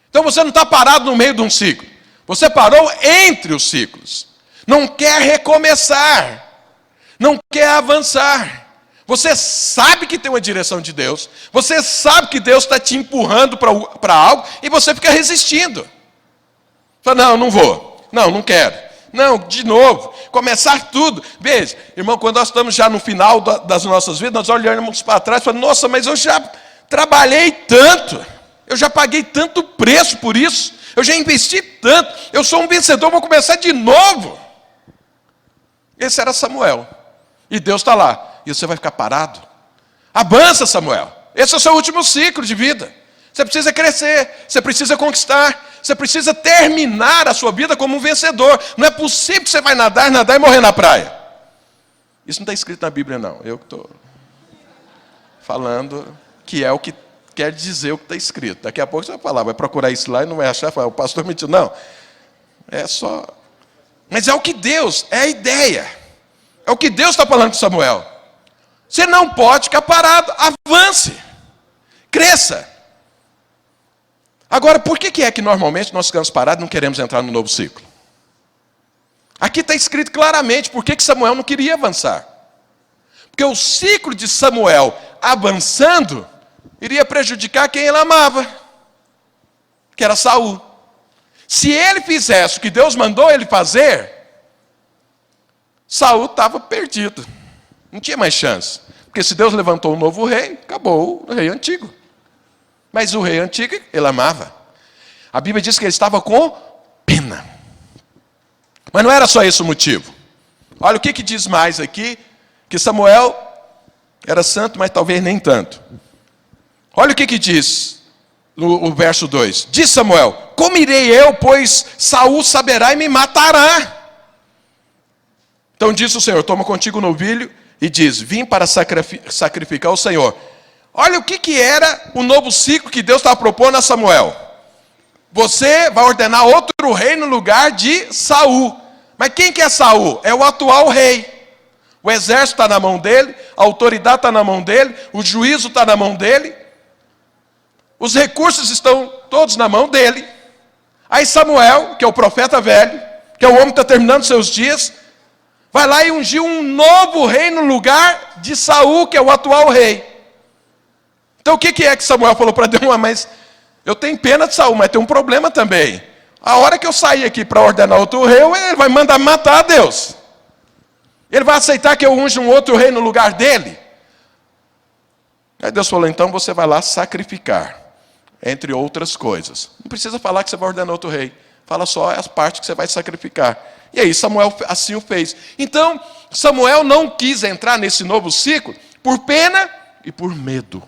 Então você não está parado no meio de um ciclo. Você parou entre os ciclos. Não quer recomeçar. Não quer avançar. Você sabe que tem uma direção de Deus. Você sabe que Deus está te empurrando para algo e você fica resistindo. Fala: não vou. Não quero. Não, de novo, começar tudo. Veja, irmão, quando nós estamos já no final das nossas vidas, nós olhamos para trás e falamos: nossa, mas eu já trabalhei tanto, eu já paguei tanto preço por isso, eu já investi tanto, eu sou um vencedor, vou começar de novo. Esse era Samuel. E Deus está lá. E você vai ficar parado? Avança, Samuel. Esse é o seu último ciclo de vida. Você precisa crescer, você precisa conquistar, você precisa terminar a sua vida como um vencedor. Não é possível que você vai nadar e morrer na praia. Isso não está escrito na Bíblia, não. Eu que estou falando que é o que quer dizer o que está escrito. Daqui a pouco você vai falar, vai procurar isso lá e não vai achar, fala: o pastor mentiu. Não, é só... Mas é o que Deus, é a ideia. É o que Deus está falando com Samuel. Você não pode ficar parado, avance, cresça. Agora, por que é que normalmente nós ficamos parados e não queremos entrar no novo ciclo? Aqui está escrito claramente por que Samuel não queria avançar. Porque o ciclo de Samuel avançando iria prejudicar quem ele amava, que era Saul. Se ele fizesse o que Deus mandou ele fazer, Saul estava perdido. Não tinha mais chance. Porque se Deus levantou um novo rei, acabou o rei antigo. Mas o rei antigo, ele amava. A Bíblia diz que ele estava com pena. Mas não era só esse o motivo. Olha o que diz mais aqui, que Samuel era santo, mas talvez nem tanto. Olha o que diz no verso 2. Diz Samuel: como irei eu, pois Saul saberá e me matará. Então disse o Senhor: toma contigo o novilho, e diz: vim para sacrificar ao Senhor. Olha o que era o novo ciclo que Deus estava propondo a Samuel. Você vai ordenar outro rei no lugar de Saul. Mas quem que é Saul? É o atual rei. O exército está na mão dele, a autoridade está na mão dele, o juízo está na mão dele, os recursos estão todos na mão dele. Aí Samuel, que é o profeta velho, que é o homem que está terminando seus dias, vai lá e ungiu um novo rei no lugar de Saul, que é o atual rei. Então o que é que Samuel falou para Deus? Mas eu tenho pena de Saul, mas tem um problema também. A hora que eu sair aqui para ordenar outro rei, ele vai mandar matar a Deus. Ele vai aceitar que eu unja um outro rei no lugar dele? Aí Deus falou, então você vai lá sacrificar, entre outras coisas. Não precisa falar que você vai ordenar outro rei. Fala só as partes que você vai sacrificar. E aí Samuel assim o fez. Então, Samuel não quis entrar nesse novo ciclo por pena e por medo.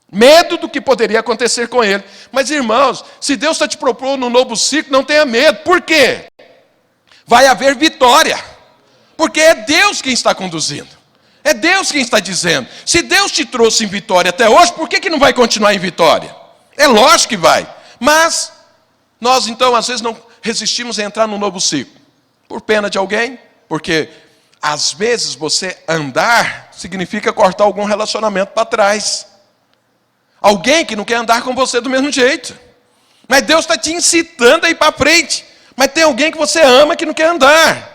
Medo do que poderia acontecer com ele. Mas, irmãos, se Deus está te propondo um novo ciclo, não tenha medo. Por quê? Vai haver vitória. Porque é Deus quem está conduzindo. É Deus quem está dizendo. Se Deus te trouxe em vitória até hoje, por que não vai continuar em vitória? É lógico que vai. Mas, nós então, às vezes, não resistimos a entrar num novo ciclo. Por pena de alguém, porque, às vezes, você andar significa cortar algum relacionamento para trás. Alguém que não quer andar com você do mesmo jeito. Mas Deus está te incitando a ir para frente. Mas tem alguém que você ama que não quer andar.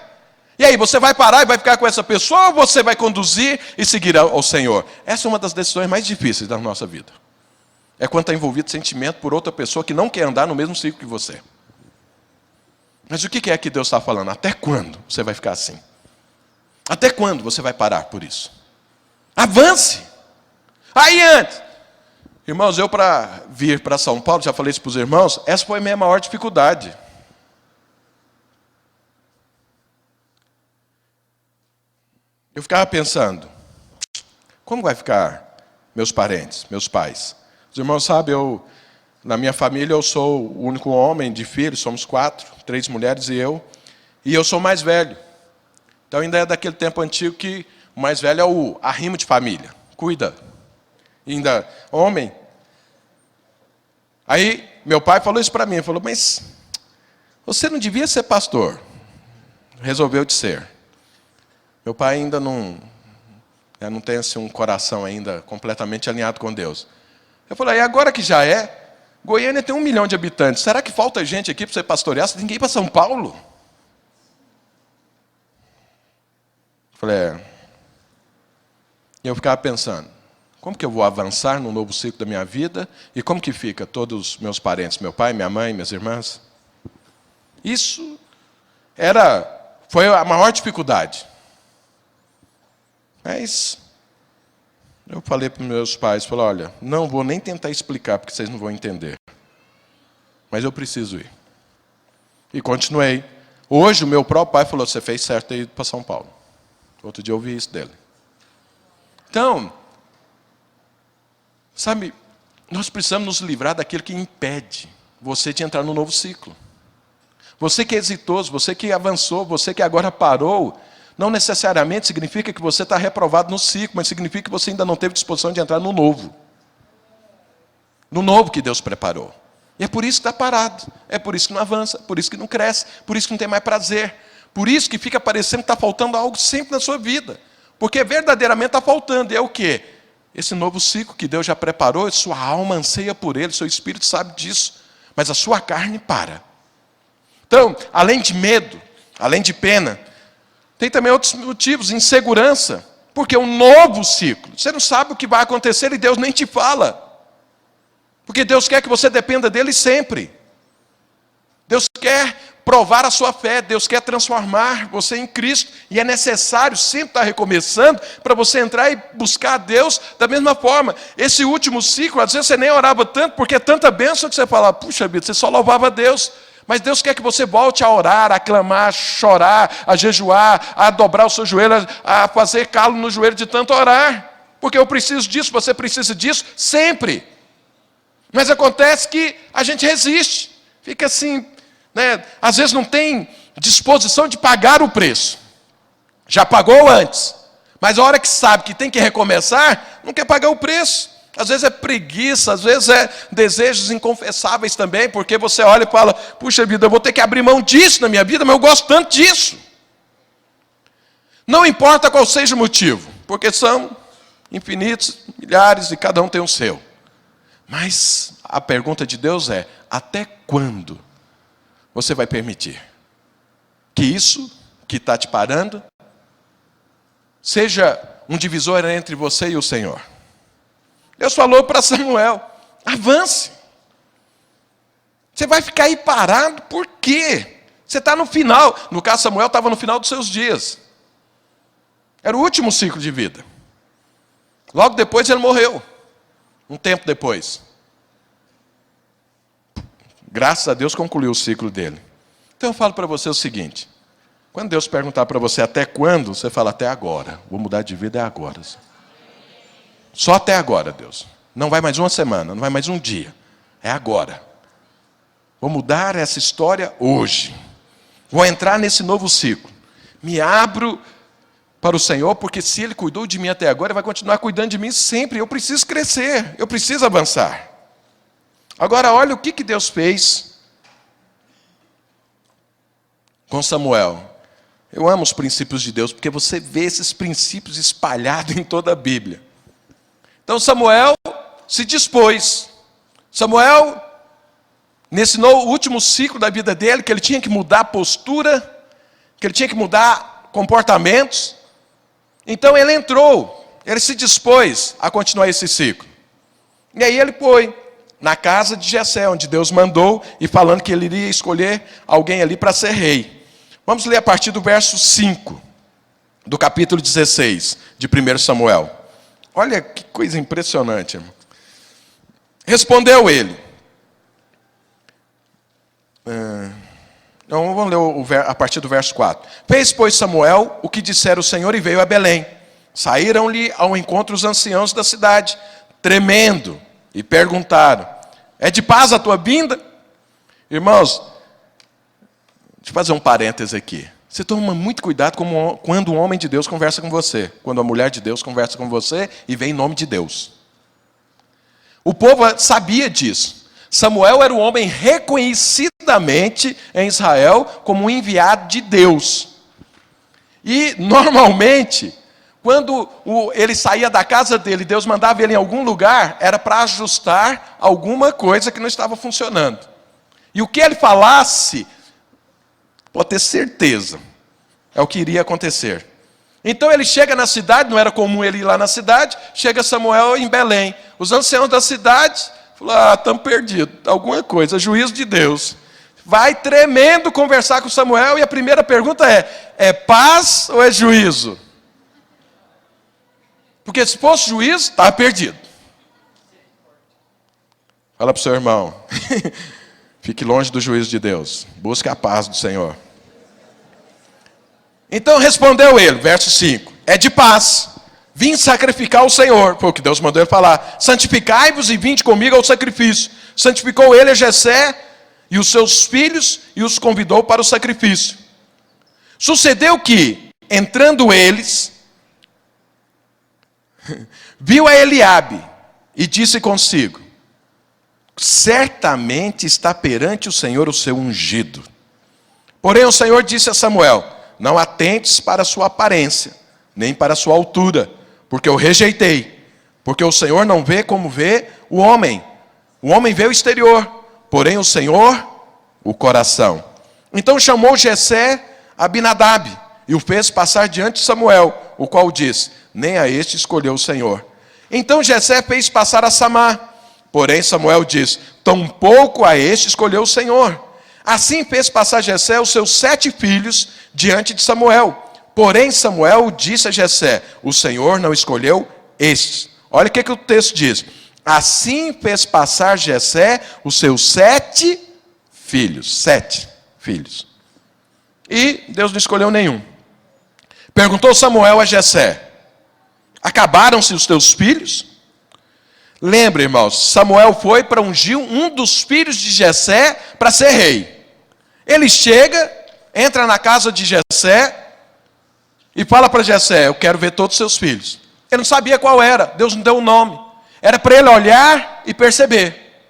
E aí, você vai parar e vai ficar com essa pessoa ou você vai conduzir e seguir ao Senhor? Essa é uma das decisões mais difíceis da nossa vida. É quando está envolvido sentimento por outra pessoa que não quer andar no mesmo ciclo que você. Mas o que é que Deus está falando? Até quando você vai ficar assim? Até quando você vai parar por isso? Avance! Aí antes, irmãos, eu para vir para São Paulo, já falei isso para os irmãos, essa foi a minha maior dificuldade. Eu ficava pensando, como vai ficar meus parentes, meus pais? Os irmãos sabem, na minha família eu sou o único homem de filhos, somos 4, 3 mulheres e eu sou o mais velho. Então ainda é daquele tempo antigo que o mais velho é o arrimo de família, cuida. E ainda, homem. Aí meu pai falou isso para mim, falou, mas você não devia ser pastor. Resolveu de ser. Meu pai ainda não tem assim, um coração ainda completamente alinhado com Deus. Eu falei, e agora que já é, Goiânia tem 1 milhão de habitantes. Será que falta gente aqui para você pastorear? Você tem que ir para São Paulo? Eu falei, E eu ficava pensando, como que eu vou avançar no novo ciclo da minha vida? E como que fica todos os meus parentes, meu pai, minha mãe, minhas irmãs? Isso foi a maior dificuldade. Mas eu falei para os meus pais, olha, não vou nem tentar explicar, porque vocês não vão entender. Mas eu preciso ir. E continuei. Hoje o meu próprio pai falou, você fez certo ter ido para São Paulo. Outro dia eu ouvi isso dele. Então, sabe, nós precisamos nos livrar daquilo que impede você de entrar no novo ciclo. Você que é exitoso, você que avançou, você que agora parou, não necessariamente significa que você está reprovado no ciclo, mas significa que você ainda não teve disposição de entrar no novo. No novo que Deus preparou. E é por isso que está parado, é por isso que não avança, por isso que não cresce, por isso que não tem mais prazer. Por isso que fica parecendo que está faltando algo sempre na sua vida. Porque verdadeiramente está faltando. E é o quê? Esse novo ciclo que Deus já preparou, sua alma anseia por ele, seu espírito sabe disso. Mas a sua carne para. Então, além de medo, além de pena, tem também outros motivos, insegurança. Porque é um novo ciclo. Você não sabe o que vai acontecer e Deus nem te fala. Porque Deus quer que você dependa dele sempre. Deus quer provar a sua fé, Deus quer transformar você em Cristo. E é necessário sempre estar recomeçando para você entrar e buscar a Deus da mesma forma. Esse último ciclo, às vezes você nem orava tanto, porque é tanta bênção que você fala, puxa vida, você só louvava a Deus. Mas Deus quer que você volte a orar, a clamar, a chorar, a jejuar, a dobrar o seu joelho, a fazer calo no joelho de tanto orar. Porque eu preciso disso, você precisa disso, sempre. Mas acontece que a gente resiste. Fica assim, né? Às vezes não tem disposição de pagar o preço. Já pagou antes. Mas a hora que sabe que tem que recomeçar, não quer pagar o preço. Às vezes é preguiça, às vezes é desejos inconfessáveis também, porque você olha e fala, puxa vida, eu vou ter que abrir mão disso na minha vida, mas eu gosto tanto disso. Não importa qual seja o motivo, porque são infinitos, milhares, e cada um tem o seu. Mas a pergunta de Deus é: até quando você vai permitir que isso que está te parando seja um divisor entre você e o Senhor? Deus falou para Samuel: avance. Você vai ficar aí parado por quê? Você está no final. No caso, Samuel estava no final dos seus dias. Era o último ciclo de vida. Logo depois ele morreu. Um tempo depois. Graças a Deus concluiu o ciclo dele. Então eu falo para você o seguinte: quando Deus perguntar para você até quando, você fala: até agora. Vou mudar de vida, é agora. Só até agora, Deus. Não vai mais uma semana, não vai mais um dia. É agora. Vou mudar essa história hoje. Vou entrar nesse novo ciclo. Me abro para o Senhor, porque se Ele cuidou de mim até agora, Ele vai continuar cuidando de mim sempre. Eu preciso crescer, eu preciso avançar. Agora, olha o que Deus fez com Samuel. Eu amo os princípios de Deus, porque você vê esses princípios espalhados em toda a Bíblia. Então Samuel se dispôs. Samuel, nesse último ciclo da vida dele, que ele tinha que mudar a postura, que ele tinha que mudar comportamentos. Então ele entrou, ele se dispôs a continuar esse ciclo. E aí ele foi na casa de Jessé, onde Deus mandou, e falando que ele iria escolher alguém ali para ser rei. Vamos ler a partir do verso 5, do capítulo 16, de 1 Samuel. Olha que coisa impressionante, irmão. Respondeu ele. Então, vamos ler a partir do verso 4. Fez, pois, Samuel o que dissera o Senhor e veio a Belém. Saíram-lhe ao encontro os anciãos da cidade, tremendo, e perguntaram: é de paz a tua vinda? Irmãos, deixa eu fazer um parêntese aqui. Você toma muito cuidado quando um homem de Deus conversa com você, quando a mulher de Deus conversa com você e vem em nome de Deus. O povo sabia disso. Samuel era um homem reconhecidamente em Israel como um enviado de Deus. E, normalmente, quando ele saía da casa dele, Deus mandava ele em algum lugar, era para ajustar alguma coisa que não estava funcionando. E o que ele falasse, pode ter certeza, é o que iria acontecer. Então ele chega na cidade, não era comum ele ir lá na cidade, chega Samuel em Belém. Os anciãos da cidade falaram: estamos perdidos, alguma coisa, juízo de Deus. Vai tremendo conversar com Samuel e a primeira pergunta é paz ou é juízo? Porque se fosse juízo, estava perdido. Fala para o seu irmão, fique longe do juízo de Deus, busque a paz do Senhor. Então respondeu ele, verso 5, é de paz, vim sacrificar ao Senhor, foi o que Deus mandou ele falar, santificai-vos e vinde comigo ao sacrifício. Santificou ele a Jessé e os seus filhos e os convidou para o sacrifício. Sucedeu que, entrando eles, viu a Eliabe e disse consigo: certamente está perante o Senhor o seu ungido. Porém o Senhor disse a Samuel: não atentes para a sua aparência, nem para a sua altura, porque eu rejeitei. Porque o Senhor não vê como vê o homem. O homem vê o exterior, porém o Senhor, o coração. Então chamou Jessé Abinadab e o fez passar diante de Samuel, o qual disse: nem a este escolheu o Senhor. Então Jessé fez passar a Samá. Porém Samuel disse: tampouco a este escolheu o Senhor. Assim fez passar Jessé os seus 7 filhos diante de Samuel. Porém Samuel disse a Jessé: o Senhor não escolheu estes. Olha o que o texto diz. Assim fez passar Jessé os seus 7 filhos. 7 filhos. E Deus não escolheu nenhum. Perguntou Samuel a Jessé: acabaram-se os teus filhos? Lembre, irmãos, Samuel foi para ungir um dos filhos de Jessé para ser rei. Ele chega, entra na casa de Jessé e fala para Jessé: eu quero ver todos os seus filhos. Ele não sabia qual era, Deus não deu um nome. Era para ele olhar e perceber.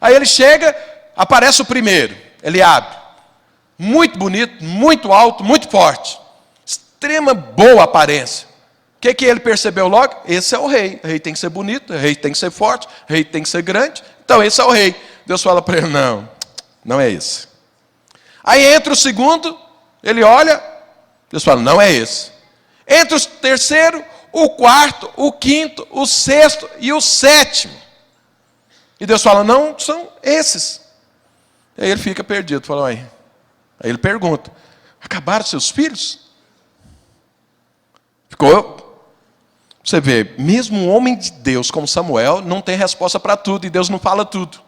Aí ele chega, aparece o primeiro, Eliabe. Muito bonito, muito alto, muito forte. Extrema boa aparência. que ele percebeu logo? Esse é o rei. O rei tem que ser bonito, o rei tem que ser forte, o rei tem que ser grande. Então esse é o rei. Deus fala para ele, não é esse. Aí entra o segundo, ele olha, Deus fala, não é esse. Entra o terceiro, o quarto, o quinto, o sexto e o sétimo. E Deus fala, não, são esses. E aí ele fica perdido, fala, aí ele pergunta, acabaram seus filhos? Você vê, mesmo um homem de Deus como Samuel, não tem resposta para tudo, e Deus não fala tudo.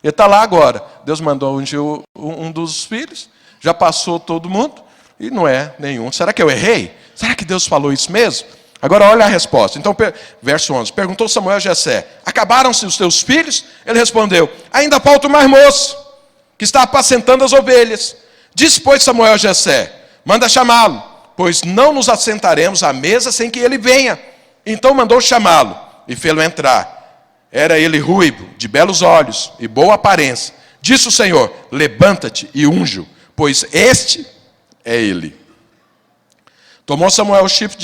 Ele está lá agora. Deus mandou ungir um dos filhos, já passou todo mundo, e não é nenhum. Será que eu errei? Será que Deus falou isso mesmo? Agora olha a resposta. Então, verso 11. Perguntou Samuel a Jessé, acabaram-se os teus filhos? Ele respondeu, ainda falta o mais moço, que está apacentando as ovelhas. Disse, pois, Samuel a Jessé, manda chamá-lo, pois não nos assentaremos à mesa sem que ele venha. Então mandou chamá-lo e fê-lo entrar. Era ele ruivo, de belos olhos e boa aparência. Disse o Senhor, levanta-te e unge-o, pois este é ele. Tomou Samuel o chifre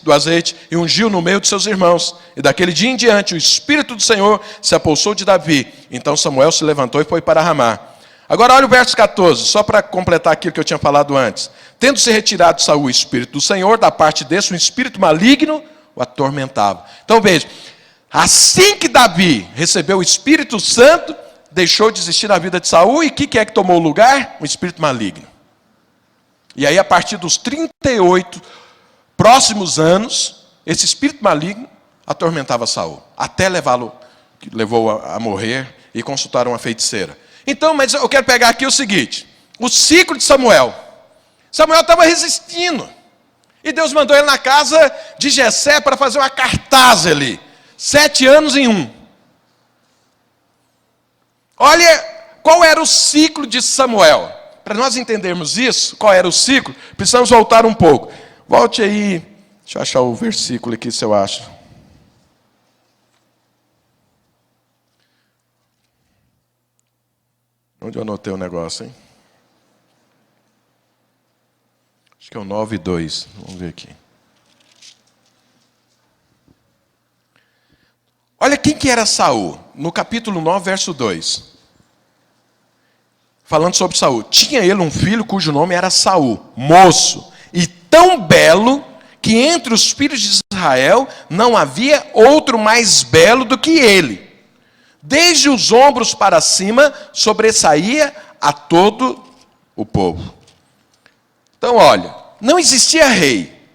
do azeite e ungiu no meio de seus irmãos. E daquele dia em diante o Espírito do Senhor se apossou de Davi. Então Samuel se levantou e foi para Ramá. Agora olha o verso 14, só para completar aquilo que eu tinha falado antes. Tendo-se retirado de Saul o Espírito do Senhor, da parte desse um espírito maligno o atormentava. Então veja, assim que Davi recebeu o Espírito Santo, deixou de existir na vida de Saul, e o que é que tomou o lugar? Um espírito maligno. E aí a partir dos 38 próximos anos, esse espírito maligno atormentava Saul, até levou a morrer e consultaram uma feiticeira. Então, mas eu quero pegar aqui o seguinte, o ciclo de Samuel. Samuel estava resistindo. E Deus mandou ele na casa de Jessé para fazer uma cartaz ali. 7 anos em 1. Olha qual era o ciclo de Samuel. Para nós entendermos isso, qual era o ciclo, precisamos voltar um pouco. Volte aí, deixa eu achar o versículo aqui se eu acho. Onde eu anotei o negócio, hein? Acho que é o 9:2. Vamos ver aqui. Olha quem que era Saul. No capítulo 9, verso 2. Falando sobre Saul. Tinha ele um filho cujo nome era Saul, moço, e tão belo, que entre os filhos de Israel não havia outro mais belo do que ele. Desde os ombros para cima, sobressaía a todo o povo. Então, olha, não existia rei.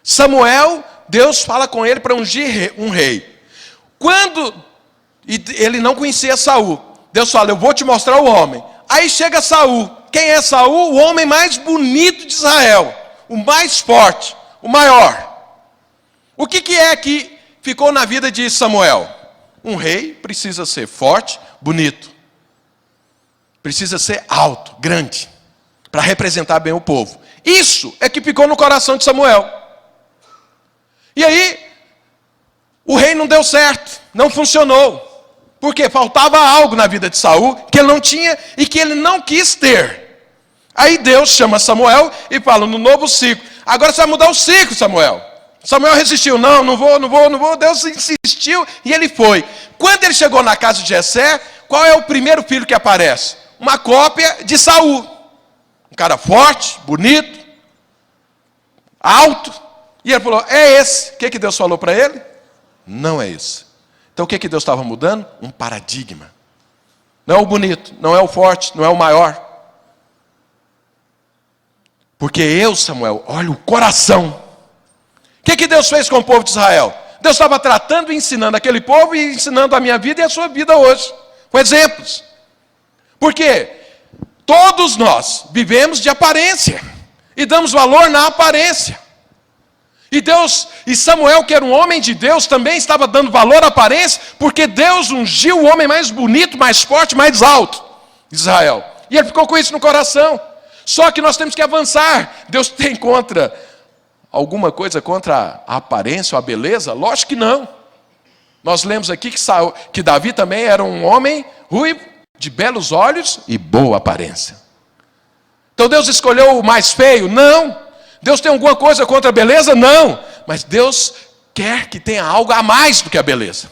Samuel, Deus fala com ele para ungir um rei. Ele não conhecia Saul, Deus fala, eu vou te mostrar o homem. Aí chega Saul. Quem é Saul? O homem mais bonito de Israel, o mais forte, o maior. O que é que ficou na vida de Samuel? Um rei precisa ser forte, bonito. Precisa ser alto, grande, para representar bem o povo. Isso é que ficou no coração de Samuel. E aí, o rei não deu certo, não funcionou. Porque faltava algo na vida de Saul que ele não tinha e que ele não quis ter. Aí Deus chama Samuel e fala, no novo ciclo. Agora você vai mudar o ciclo, Samuel. Samuel resistiu, não vou. Deus insistiu e ele foi. Quando ele chegou na casa de Jessé, qual é o primeiro filho que aparece? Uma cópia de Saul. Um cara forte, bonito, alto. E ele falou, é esse. O que Deus falou para ele? Não é esse. Então o que Deus estava mudando? Um paradigma. Não é o bonito, não é o forte, não é o maior. Porque Samuel, olha o coração. O que Deus fez com o povo de Israel? Deus estava tratando e ensinando aquele povo e ensinando a minha vida e a sua vida hoje. Com exemplos. Porque todos nós vivemos de aparência. E damos valor na aparência. E Samuel, que era um homem de Deus, também estava dando valor à aparência, porque Deus ungiu o homem mais bonito, mais forte, mais alto de Israel. E ele ficou com isso no coração. Só que nós temos que avançar. Deus tem alguma coisa contra a aparência ou a beleza? Lógico que não. Nós lemos aqui que Davi também era um homem ruivo, de belos olhos e boa aparência. Então Deus escolheu o mais feio? Não. Deus tem alguma coisa contra a beleza? Não. Mas Deus quer que tenha algo a mais do que a beleza.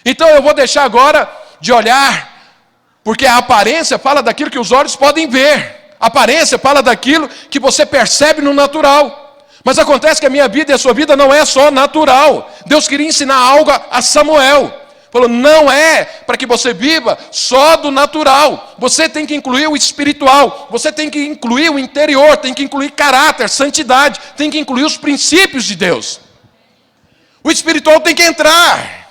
Então eu vou deixar agora de olhar, porque a aparência fala daquilo que os olhos podem ver. A aparência fala daquilo que você percebe no natural. Mas acontece que a minha vida e a sua vida não é só natural. Deus queria ensinar algo a Samuel. Falou, não é para que você viva só do natural. Você tem que incluir o espiritual. Você tem que incluir o interior. Tem que incluir caráter, santidade. Tem que incluir os princípios de Deus. O espiritual tem que entrar.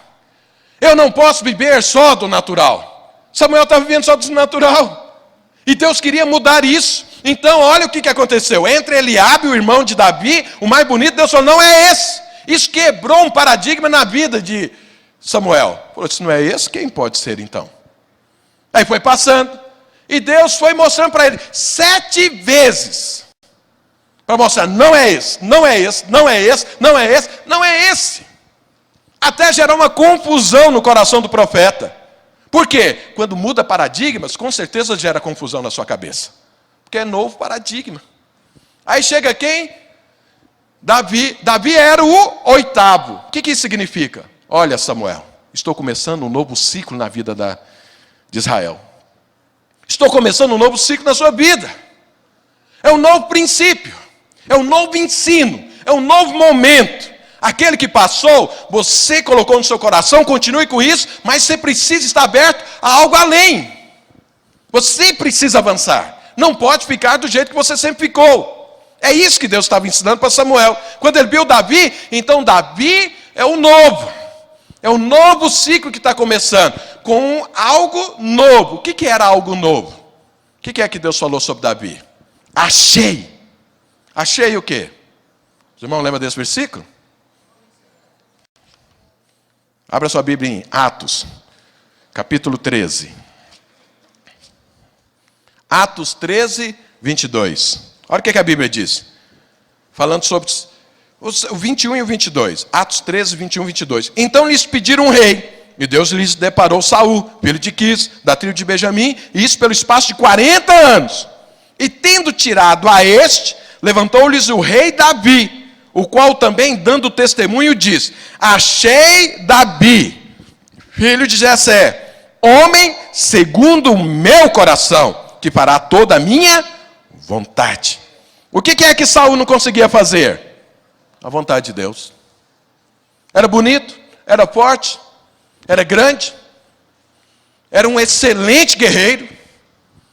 Eu não posso viver só do natural. Samuel está vivendo só do natural. E Deus queria mudar isso. Então, olha o que aconteceu. Entre Eliabe, o irmão de Davi, o mais bonito, Deus falou, não é esse. Isso quebrou um paradigma na vida de Samuel. Falou, se não é esse, quem pode ser então? Aí foi passando. E Deus foi mostrando para ele 7 vezes. Para mostrar, não é esse, não é esse, não é esse, não é esse, não é esse. Até gerar uma confusão no coração do profeta. Por quê? Quando muda paradigmas, com certeza gera confusão na sua cabeça. Porque é novo paradigma. Aí chega quem? Davi. Davi era o 8º. O que isso significa? Olha, Samuel, estou começando um novo ciclo na vida de Israel. Estou começando um novo ciclo na sua vida. É um novo princípio. É um novo ensino. É um novo momento. Aquele que passou, você colocou no seu coração, continue com isso, mas você precisa estar aberto a algo além. Você precisa avançar. Não pode ficar do jeito que você sempre ficou. É isso que Deus estava ensinando para Samuel. Quando ele viu Davi, então Davi é o novo. É um novo ciclo que está começando, com algo novo. O que era algo novo? O que é que Deus falou sobre Davi? Achei. Achei o quê? Os irmãos lembram desse versículo? Abra sua Bíblia em Atos, capítulo 13. Atos 13, 22. Olha o que a Bíblia diz. Falando sobre o 21 e o 22. Atos 13, 21 e 22. Então lhes pediram um rei. E Deus lhes deparou Saul, filho de Quis, da tribo de Benjamim. E isso pelo espaço de 40 anos. E tendo tirado a este, levantou-lhes o rei Davi. O qual também, dando testemunho, diz, achei Davi, filho de Jessé, homem segundo o meu coração, que fará toda a minha vontade. O que é que Saul não conseguia fazer? A vontade de Deus. Era bonito, era forte, era grande, era um excelente guerreiro,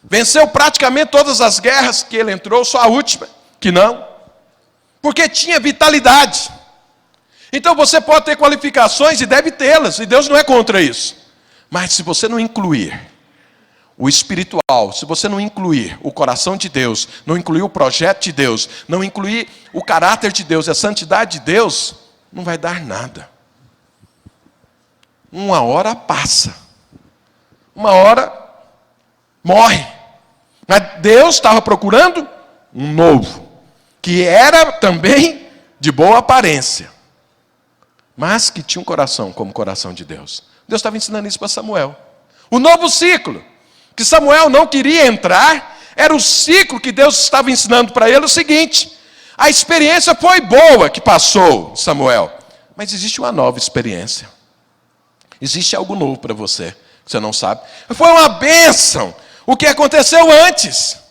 venceu praticamente todas as guerras que ele entrou, só a última, que não. Porque tinha vitalidade. Então você pode ter qualificações e deve tê-las, e Deus não é contra isso. Mas se você não incluir o espiritual, se você não incluir o coração de Deus, não incluir o projeto de Deus, não incluir o caráter de Deus e a santidade de Deus, não vai dar nada. Uma hora passa. Uma hora morre. Mas Deus estava procurando um novo. Que era também de boa aparência, mas que tinha um coração como o coração de Deus. Deus estava ensinando isso para Samuel. O novo ciclo, que Samuel não queria entrar, era o ciclo que Deus estava ensinando para ele o seguinte, a experiência foi boa que passou, Samuel, mas existe uma nova experiência. Existe algo novo para você, que você não sabe. Foi uma bênção o que aconteceu antes.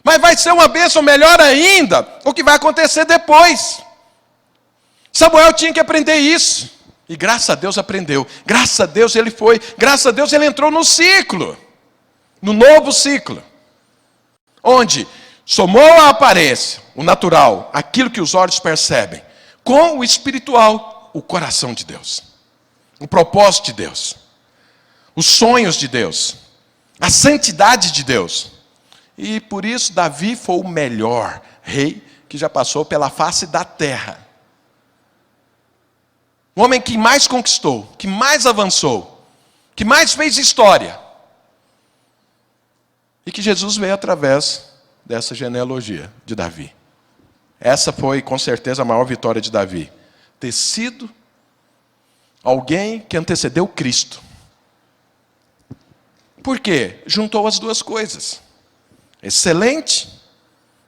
Mas vai ser uma bênção melhor ainda o que vai acontecer depois. Samuel tinha que aprender isso. E graças a Deus aprendeu. Graças a Deus ele foi. Graças a Deus ele entrou no ciclo. No novo ciclo. Onde somou a aparência, o natural, aquilo que os olhos percebem, com o espiritual, o coração de Deus. O propósito de Deus. Os sonhos de Deus. A santidade de Deus. E por isso Davi foi o melhor rei que já passou pela face da terra. O homem que mais conquistou, que mais avançou, que mais fez história. E que Jesus veio através dessa genealogia de Davi. Essa foi com certeza a maior vitória de Davi. Ter sido alguém que antecedeu Cristo. Por quê? Juntou as duas coisas. Excelente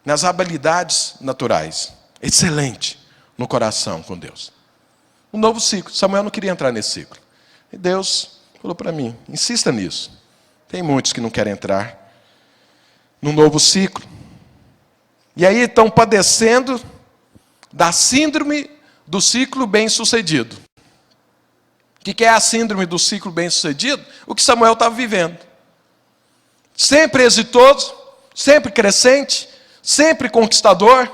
nas habilidades naturais. Excelente no coração com Deus. Um novo ciclo. Samuel não queria entrar nesse ciclo. E Deus falou para mim, insista nisso. Tem muitos que não querem entrar num novo ciclo. E aí estão padecendo da síndrome do ciclo bem-sucedido. O que é a síndrome do ciclo bem-sucedido? O que Samuel estava vivendo. Sempre exitoso, sempre crescente, sempre conquistador.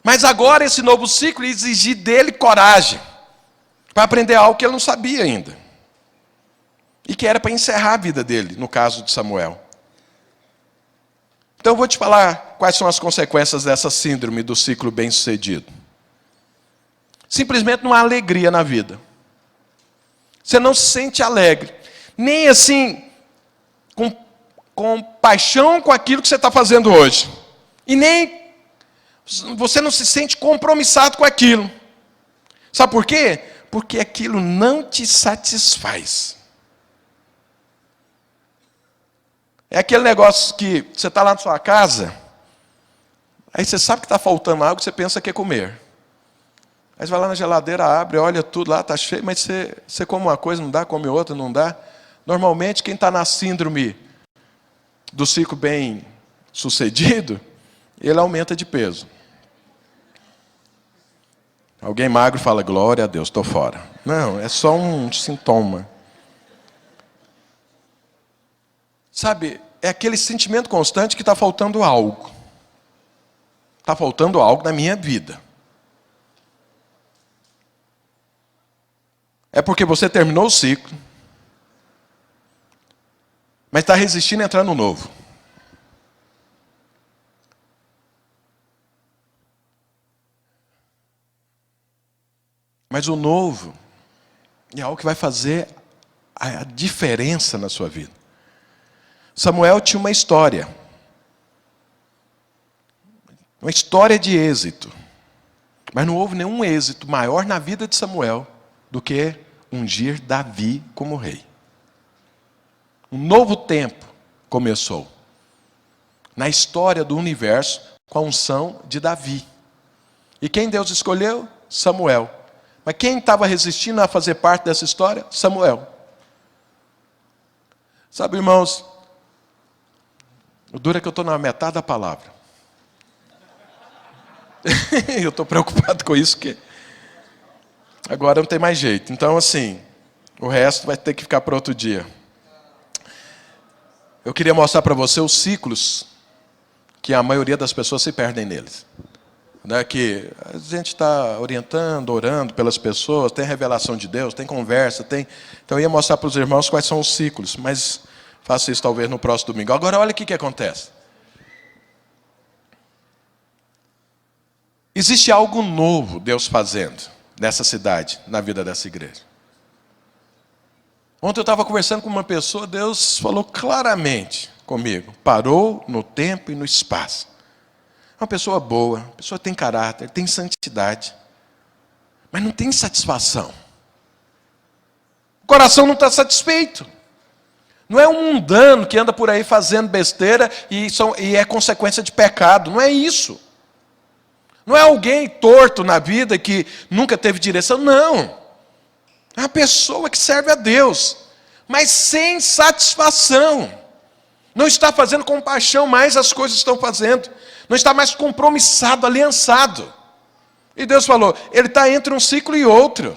Mas agora esse novo ciclo ia exigir dele coragem para aprender algo que ele não sabia ainda. E que era para encerrar a vida dele, no caso de Samuel. Então eu vou te falar quais são as consequências dessa síndrome do ciclo bem-sucedido. Simplesmente não há alegria na vida. Você não se sente alegre. Nem assim, com paixão com aquilo que você está fazendo hoje. E nem você não se sente compromissado com aquilo. Sabe por quê? Porque aquilo não te satisfaz. É aquele negócio que você está lá na sua casa, aí você sabe que está faltando algo, você pensa que é comer. Aí você vai lá na geladeira, abre, olha tudo lá, está cheio, mas você come uma coisa, não dá, come outra, não dá. Normalmente, quem está na síndrome do ciclo bem sucedido, ele aumenta de peso. Alguém magro fala, glória a Deus, estou fora. Não, é só um sintoma. Sabe, é aquele sentimento constante que está faltando algo. Está faltando algo na minha vida. É porque você terminou o ciclo, mas está resistindo a entrar no novo. Mas o novo é algo que vai fazer a diferença na sua vida. Samuel tinha uma história de êxito. Mas não houve nenhum êxito maior na vida de Samuel do que ungir Davi como rei. Um novo tempo começou na história do universo com a unção de Davi. E quem Deus escolheu? Samuel. Mas quem estava resistindo a fazer parte dessa história? Samuel. Sabe, irmãos, o duro é que eu estou na metade da palavra. Eu estou preocupado com isso, porque agora não tem mais jeito. Então, assim, o resto vai ter que ficar para outro dia. Eu queria mostrar para você os ciclos que a maioria das pessoas se perdem neles. Que a gente está orientando, orando pelas pessoas, tem revelação de Deus, tem conversa, tem... Então eu ia mostrar para os irmãos quais são os ciclos, mas faço isso talvez no próximo domingo. Agora olha o que acontece. Existe algo novo Deus fazendo nessa cidade, na vida dessa igreja. Ontem eu estava conversando com uma pessoa, Deus falou claramente comigo. Parou no tempo e no espaço. É uma pessoa boa, uma pessoa que tem caráter, tem santidade, mas não tem satisfação. O coração não está satisfeito. Não é um mundano que anda por aí fazendo besteira e é consequência de pecado. Não é isso. Não é alguém torto na vida que nunca teve direção. Não. É uma pessoa que serve a Deus, mas sem satisfação. Não está fazendo com paixão mais as coisas que estão fazendo. Não está mais compromissado, aliançado. E Deus falou, ele está entre um ciclo e outro.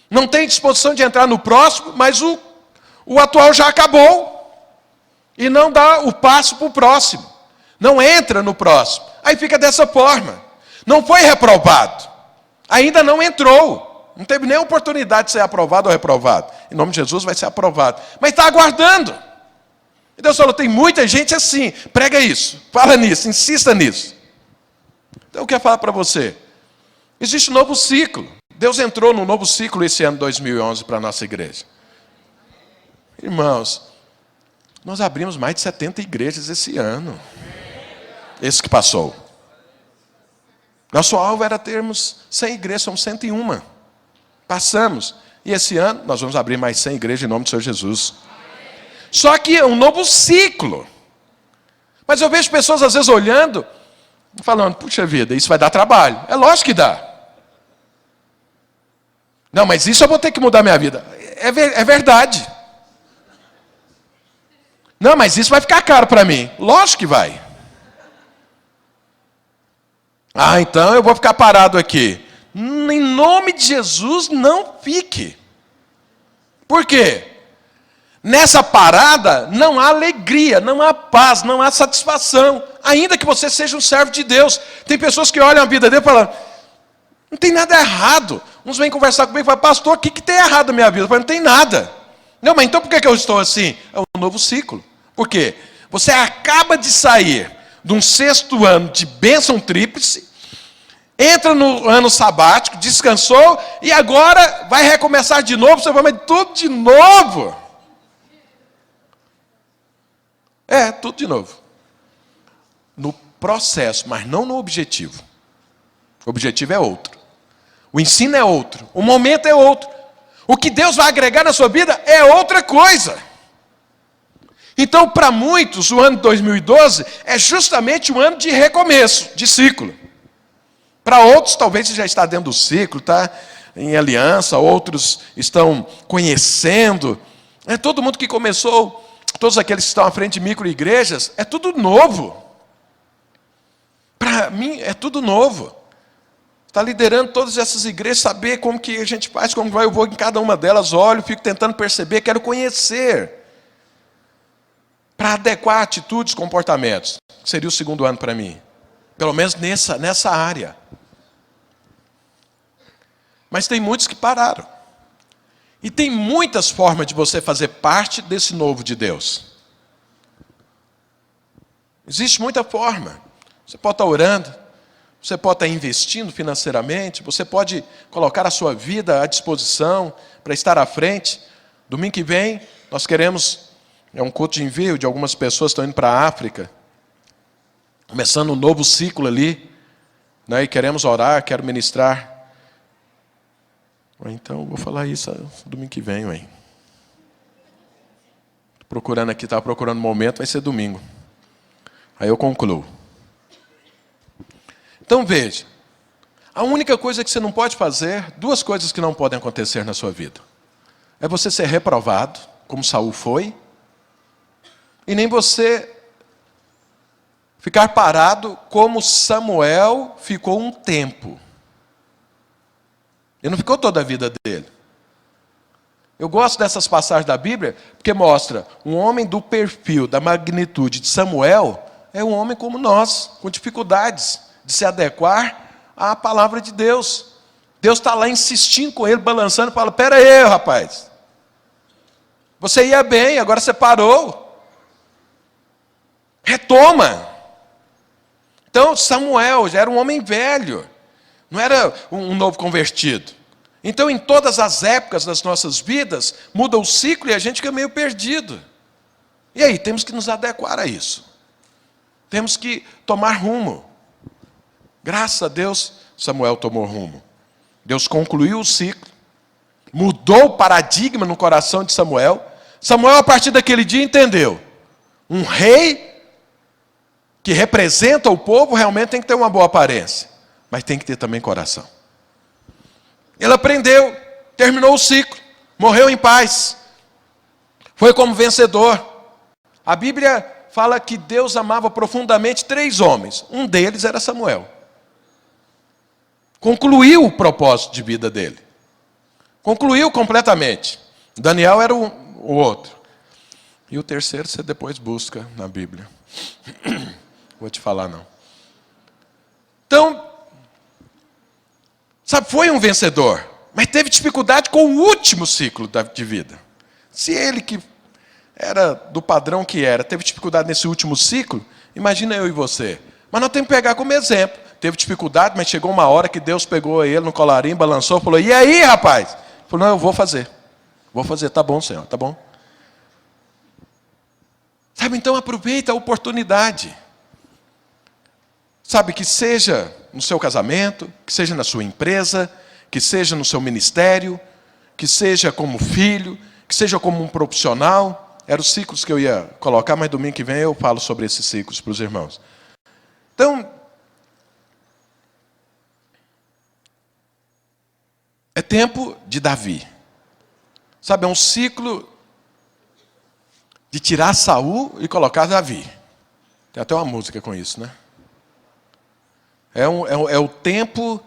Não tem disposição de entrar no próximo, mas o atual já acabou. E não dá o passo para o próximo. Não entra no próximo. Aí fica dessa forma. Não foi reprovado. Ainda não entrou. Não teve nem oportunidade de ser aprovado ou reprovado. Em nome de Jesus vai ser aprovado. Mas está aguardando. E Deus falou, tem muita gente assim. Prega isso, fala nisso, insista nisso. Então eu quero falar para você. Existe um novo ciclo. Deus entrou num novo ciclo esse ano 2011 para a nossa igreja. Irmãos, nós abrimos mais de 70 igrejas esse ano. Esse que passou. Nosso alvo era termos 100 igrejas, somos 101. Passamos. E esse ano nós vamos abrir mais 100 igrejas em nome do Senhor Jesus. Só que é um novo ciclo. Mas eu vejo pessoas às vezes olhando Falando, puxa vida, isso vai dar trabalho. É lógico que dá. Não, mas isso eu vou ter que mudar minha vida. É verdade. Não, mas isso vai ficar caro para mim. Lógico que vai. Ah, então eu vou ficar parado aqui. Em nome de Jesus, não fique. Por quê? Nessa parada não há alegria, não há paz, não há satisfação. Ainda que você seja um servo de Deus. Tem pessoas que olham a vida dele e falam, não tem nada errado. Uns vêm conversar comigo e falam, pastor, o que tem errado na minha vida? Eu falo, não tem nada. Não, mas então por que eu estou assim? É um novo ciclo. Por quê? Você acaba de sair de um 6º ano de bênção tríplice, entra no ano sabático, descansou, e agora vai recomeçar de novo, você vai, mas tudo de novo. Tudo de novo. No processo, mas não no objetivo. O objetivo é outro. O ensino é outro. O momento é outro. O que Deus vai agregar na sua vida é outra coisa. Então, para muitos, o ano de 2012 é justamente um ano de recomeço, de ciclo. Para outros, talvez já está dentro do ciclo, está em aliança, outros estão conhecendo. Todo mundo que começou, todos aqueles que estão à frente de micro-igrejas, é tudo novo. Para mim, é tudo novo. Está liderando todas essas igrejas, saber como que a gente faz, como vai, eu vou em cada uma delas, olho, fico tentando perceber, quero conhecer. Para adequar atitudes, comportamentos. Que seria o 2º ano para mim. Pelo menos nessa área. Mas tem muitos que pararam. E tem muitas formas de você fazer parte desse novo de Deus. Existe muita forma. Você pode estar orando, você pode estar investindo financeiramente, você pode colocar a sua vida à disposição para estar à frente. Domingo que vem, nós queremos, é um culto de envio de algumas pessoas que estão indo para a África, começando um novo ciclo ali, né, e queremos orar, quero ministrar. Então, vou falar isso domingo que vem, ué. Procurando aqui, estava procurando um momento, vai ser domingo. Aí eu concluo. Então veja, a única coisa que você não pode fazer, 2 coisas que não podem acontecer na sua vida. É você ser reprovado, como Saul foi, e nem você ficar parado como Samuel ficou um tempo. Ele não ficou toda a vida dele. Eu gosto dessas passagens da Bíblia, porque mostra um homem do perfil, da magnitude de Samuel, é um homem como nós, com dificuldades de se adequar à palavra de Deus. Deus está lá insistindo com ele, balançando, fala, pera aí, rapaz. Você ia bem, agora você parou. Retoma. Então, Samuel já era um homem velho. Não era um novo convertido. Então, em todas as épocas das nossas vidas, muda o ciclo e a gente fica meio perdido. E aí, temos que nos adequar a isso. Temos que tomar rumo. Graças a Deus, Samuel tomou rumo. Deus concluiu o ciclo, mudou o paradigma no coração de Samuel. Samuel, a partir daquele dia, entendeu. Um rei que representa o povo realmente tem que ter uma boa aparência. Mas tem que ter também coração. Ele aprendeu, terminou o ciclo, morreu em paz. Foi como vencedor. A Bíblia fala que Deus amava profundamente 3 homens. Um deles era Samuel. Concluiu o propósito de vida dele. Concluiu completamente. Daniel era o outro. E o terceiro você depois busca na Bíblia. Vou te falar não. Então, sabe, foi um vencedor, mas teve dificuldade com o último ciclo de vida. Se ele que era do padrão que era, teve dificuldade nesse último ciclo, imagina eu e você. Mas nós temos que pegar como exemplo. Teve dificuldade, mas chegou uma hora que Deus pegou ele no colarinho, balançou, falou, e aí, rapaz? Ele falou, não, eu vou fazer. Vou fazer, tá bom, Senhor, tá bom. Sabe, então aproveita a oportunidade. Sabe, que seja no seu casamento, que seja na sua empresa, que seja no seu ministério, que seja como filho, que seja como um profissional. Eram os ciclos que eu ia colocar, mas domingo que vem eu falo sobre esses ciclos para os irmãos. Então, tempo de Davi. Sabe, é um ciclo de tirar Saul e colocar Davi. Tem até uma música com isso, né? É o tempo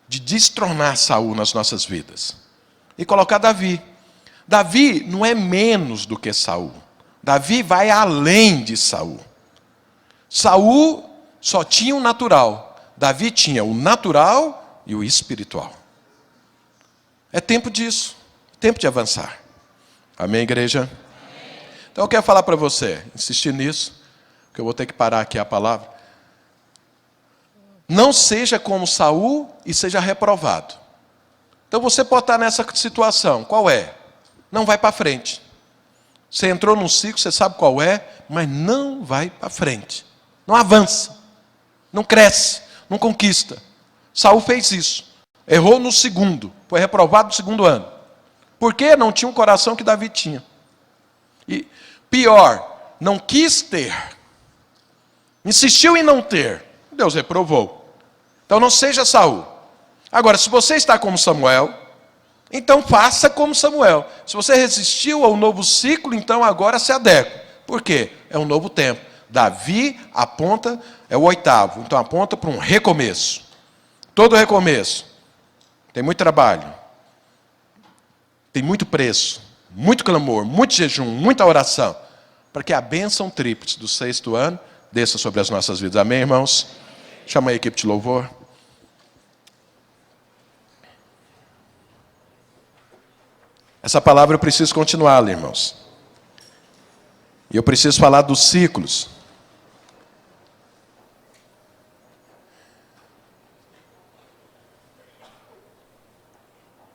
de destronar Saul nas nossas vidas. E colocar Davi. Davi não é menos do que Saul. Davi vai além de Saul. Saul só tinha o natural. Davi tinha o natural e o espiritual. É tempo disso. Tempo de avançar. Amém, igreja? Amém. Então eu quero falar para você, insistir nisso, que eu vou ter que parar aqui a palavra. Não seja como Saul e seja reprovado. Então você pode estar nessa situação. Qual é? Não vai para frente. Você entrou num ciclo, você sabe qual é, mas não vai para frente. Não avança. Não cresce. Não conquista. Saul fez isso. Errou no segundo. Foi reprovado no segundo ano. Por quê? Não tinha um coração que Davi tinha. E pior, não quis ter. Insistiu em não ter. Deus reprovou. Então não seja Saul. Agora, se você está como Samuel, então faça como Samuel. Se você resistiu ao novo ciclo, então agora se adequa. Por quê? É um novo tempo. Davi aponta, é o 8º, então aponta para um recomeço. Todo recomeço tem muito trabalho, tem muito preço, muito clamor, muito jejum, muita oração, para que a bênção tríplice do 6º ano desça sobre as nossas vidas. Amém, irmãos? Chama a equipe de louvor. Essa palavra eu preciso continuar, irmãos. E eu preciso falar dos ciclos.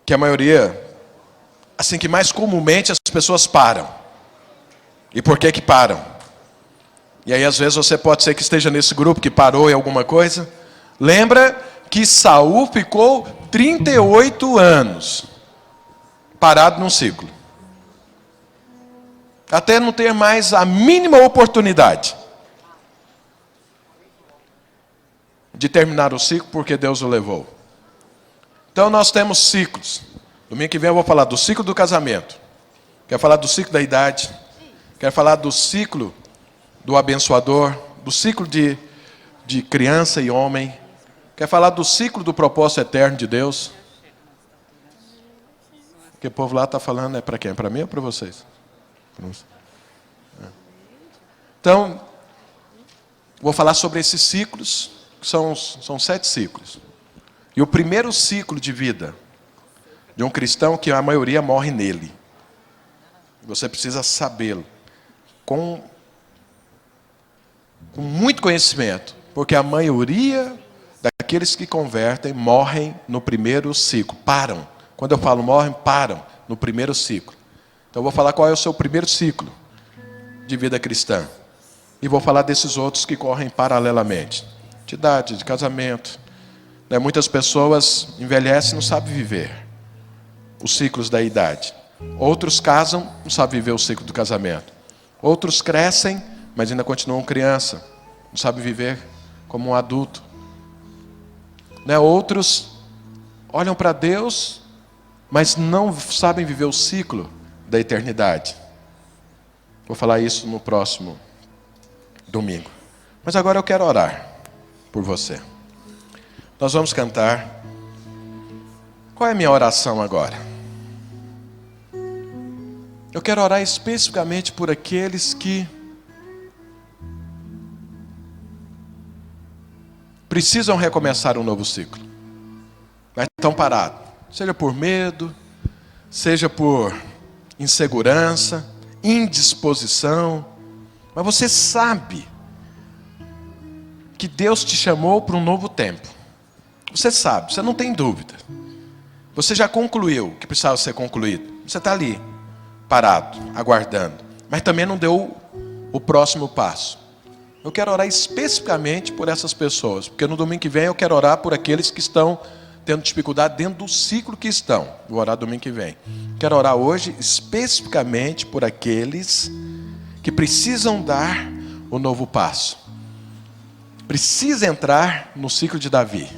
Que a maioria, assim que mais comumente as pessoas param. E por que param? E aí às vezes você pode ser que esteja nesse grupo que parou em alguma coisa. Lembra que Saul ficou 38 anos parado num ciclo. Até não ter mais a mínima oportunidade de terminar o ciclo porque Deus o levou. Então nós temos ciclos. Domingo que vem eu vou falar do ciclo do casamento. Quero falar do ciclo da idade. Quero falar do ciclo do abençoador. Do ciclo de criança e homem. Quero falar do ciclo do propósito eterno de Deus. Porque o povo lá está falando, é para quem? Para mim ou para vocês? Então, vou falar sobre esses ciclos, que são 7 ciclos. E o primeiro ciclo de vida de um cristão, que a maioria morre nele. Você precisa sabê-lo. Com muito conhecimento. Porque a maioria daqueles que convertem morrem no primeiro ciclo. Param. Quando eu falo morrem, param no primeiro ciclo. Então eu vou falar qual é o seu primeiro ciclo de vida cristã. E vou falar desses outros que correm paralelamente. De idade, de casamento. Muitas pessoas envelhecem e não sabem viver os ciclos da idade. Outros casam, não sabem viver o ciclo do casamento. Outros crescem, mas ainda continuam criança. Não sabem viver como um adulto. Outros olham para Deus, mas não sabem viver o ciclo da eternidade. Vou falar isso no próximo domingo. Mas agora eu quero orar por você. Nós vamos cantar. Qual é a minha oração agora? Eu quero orar especificamente por aqueles que precisam recomeçar um novo ciclo, mas estão parados. Seja por medo, seja por insegurança, indisposição. Mas você sabe que Deus te chamou para um novo tempo. Você sabe, você não tem dúvida. Você já concluiu o que precisava ser concluído. Você está ali, parado, aguardando. Mas também não deu o próximo passo. Eu quero orar especificamente por essas pessoas. Porque no domingo que vem eu quero orar por aqueles que estão tendo dificuldade dentro do ciclo que estão. Vou orar domingo que vem. Quero orar hoje especificamente por aqueles que precisam dar o novo passo. Precisa entrar no ciclo de Davi.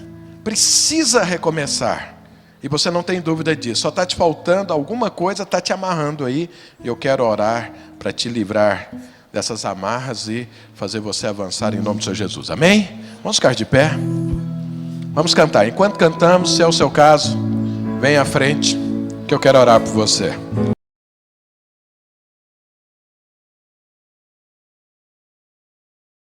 Precisa recomeçar. E você não tem dúvida disso. Só está te faltando alguma coisa, está te amarrando aí. E eu quero orar para te livrar dessas amarras e fazer você avançar em nome do Senhor Jesus. Amém? Vamos ficar de pé. Vamos cantar. Enquanto cantamos, se é o seu caso, vem à frente, que eu quero orar por você.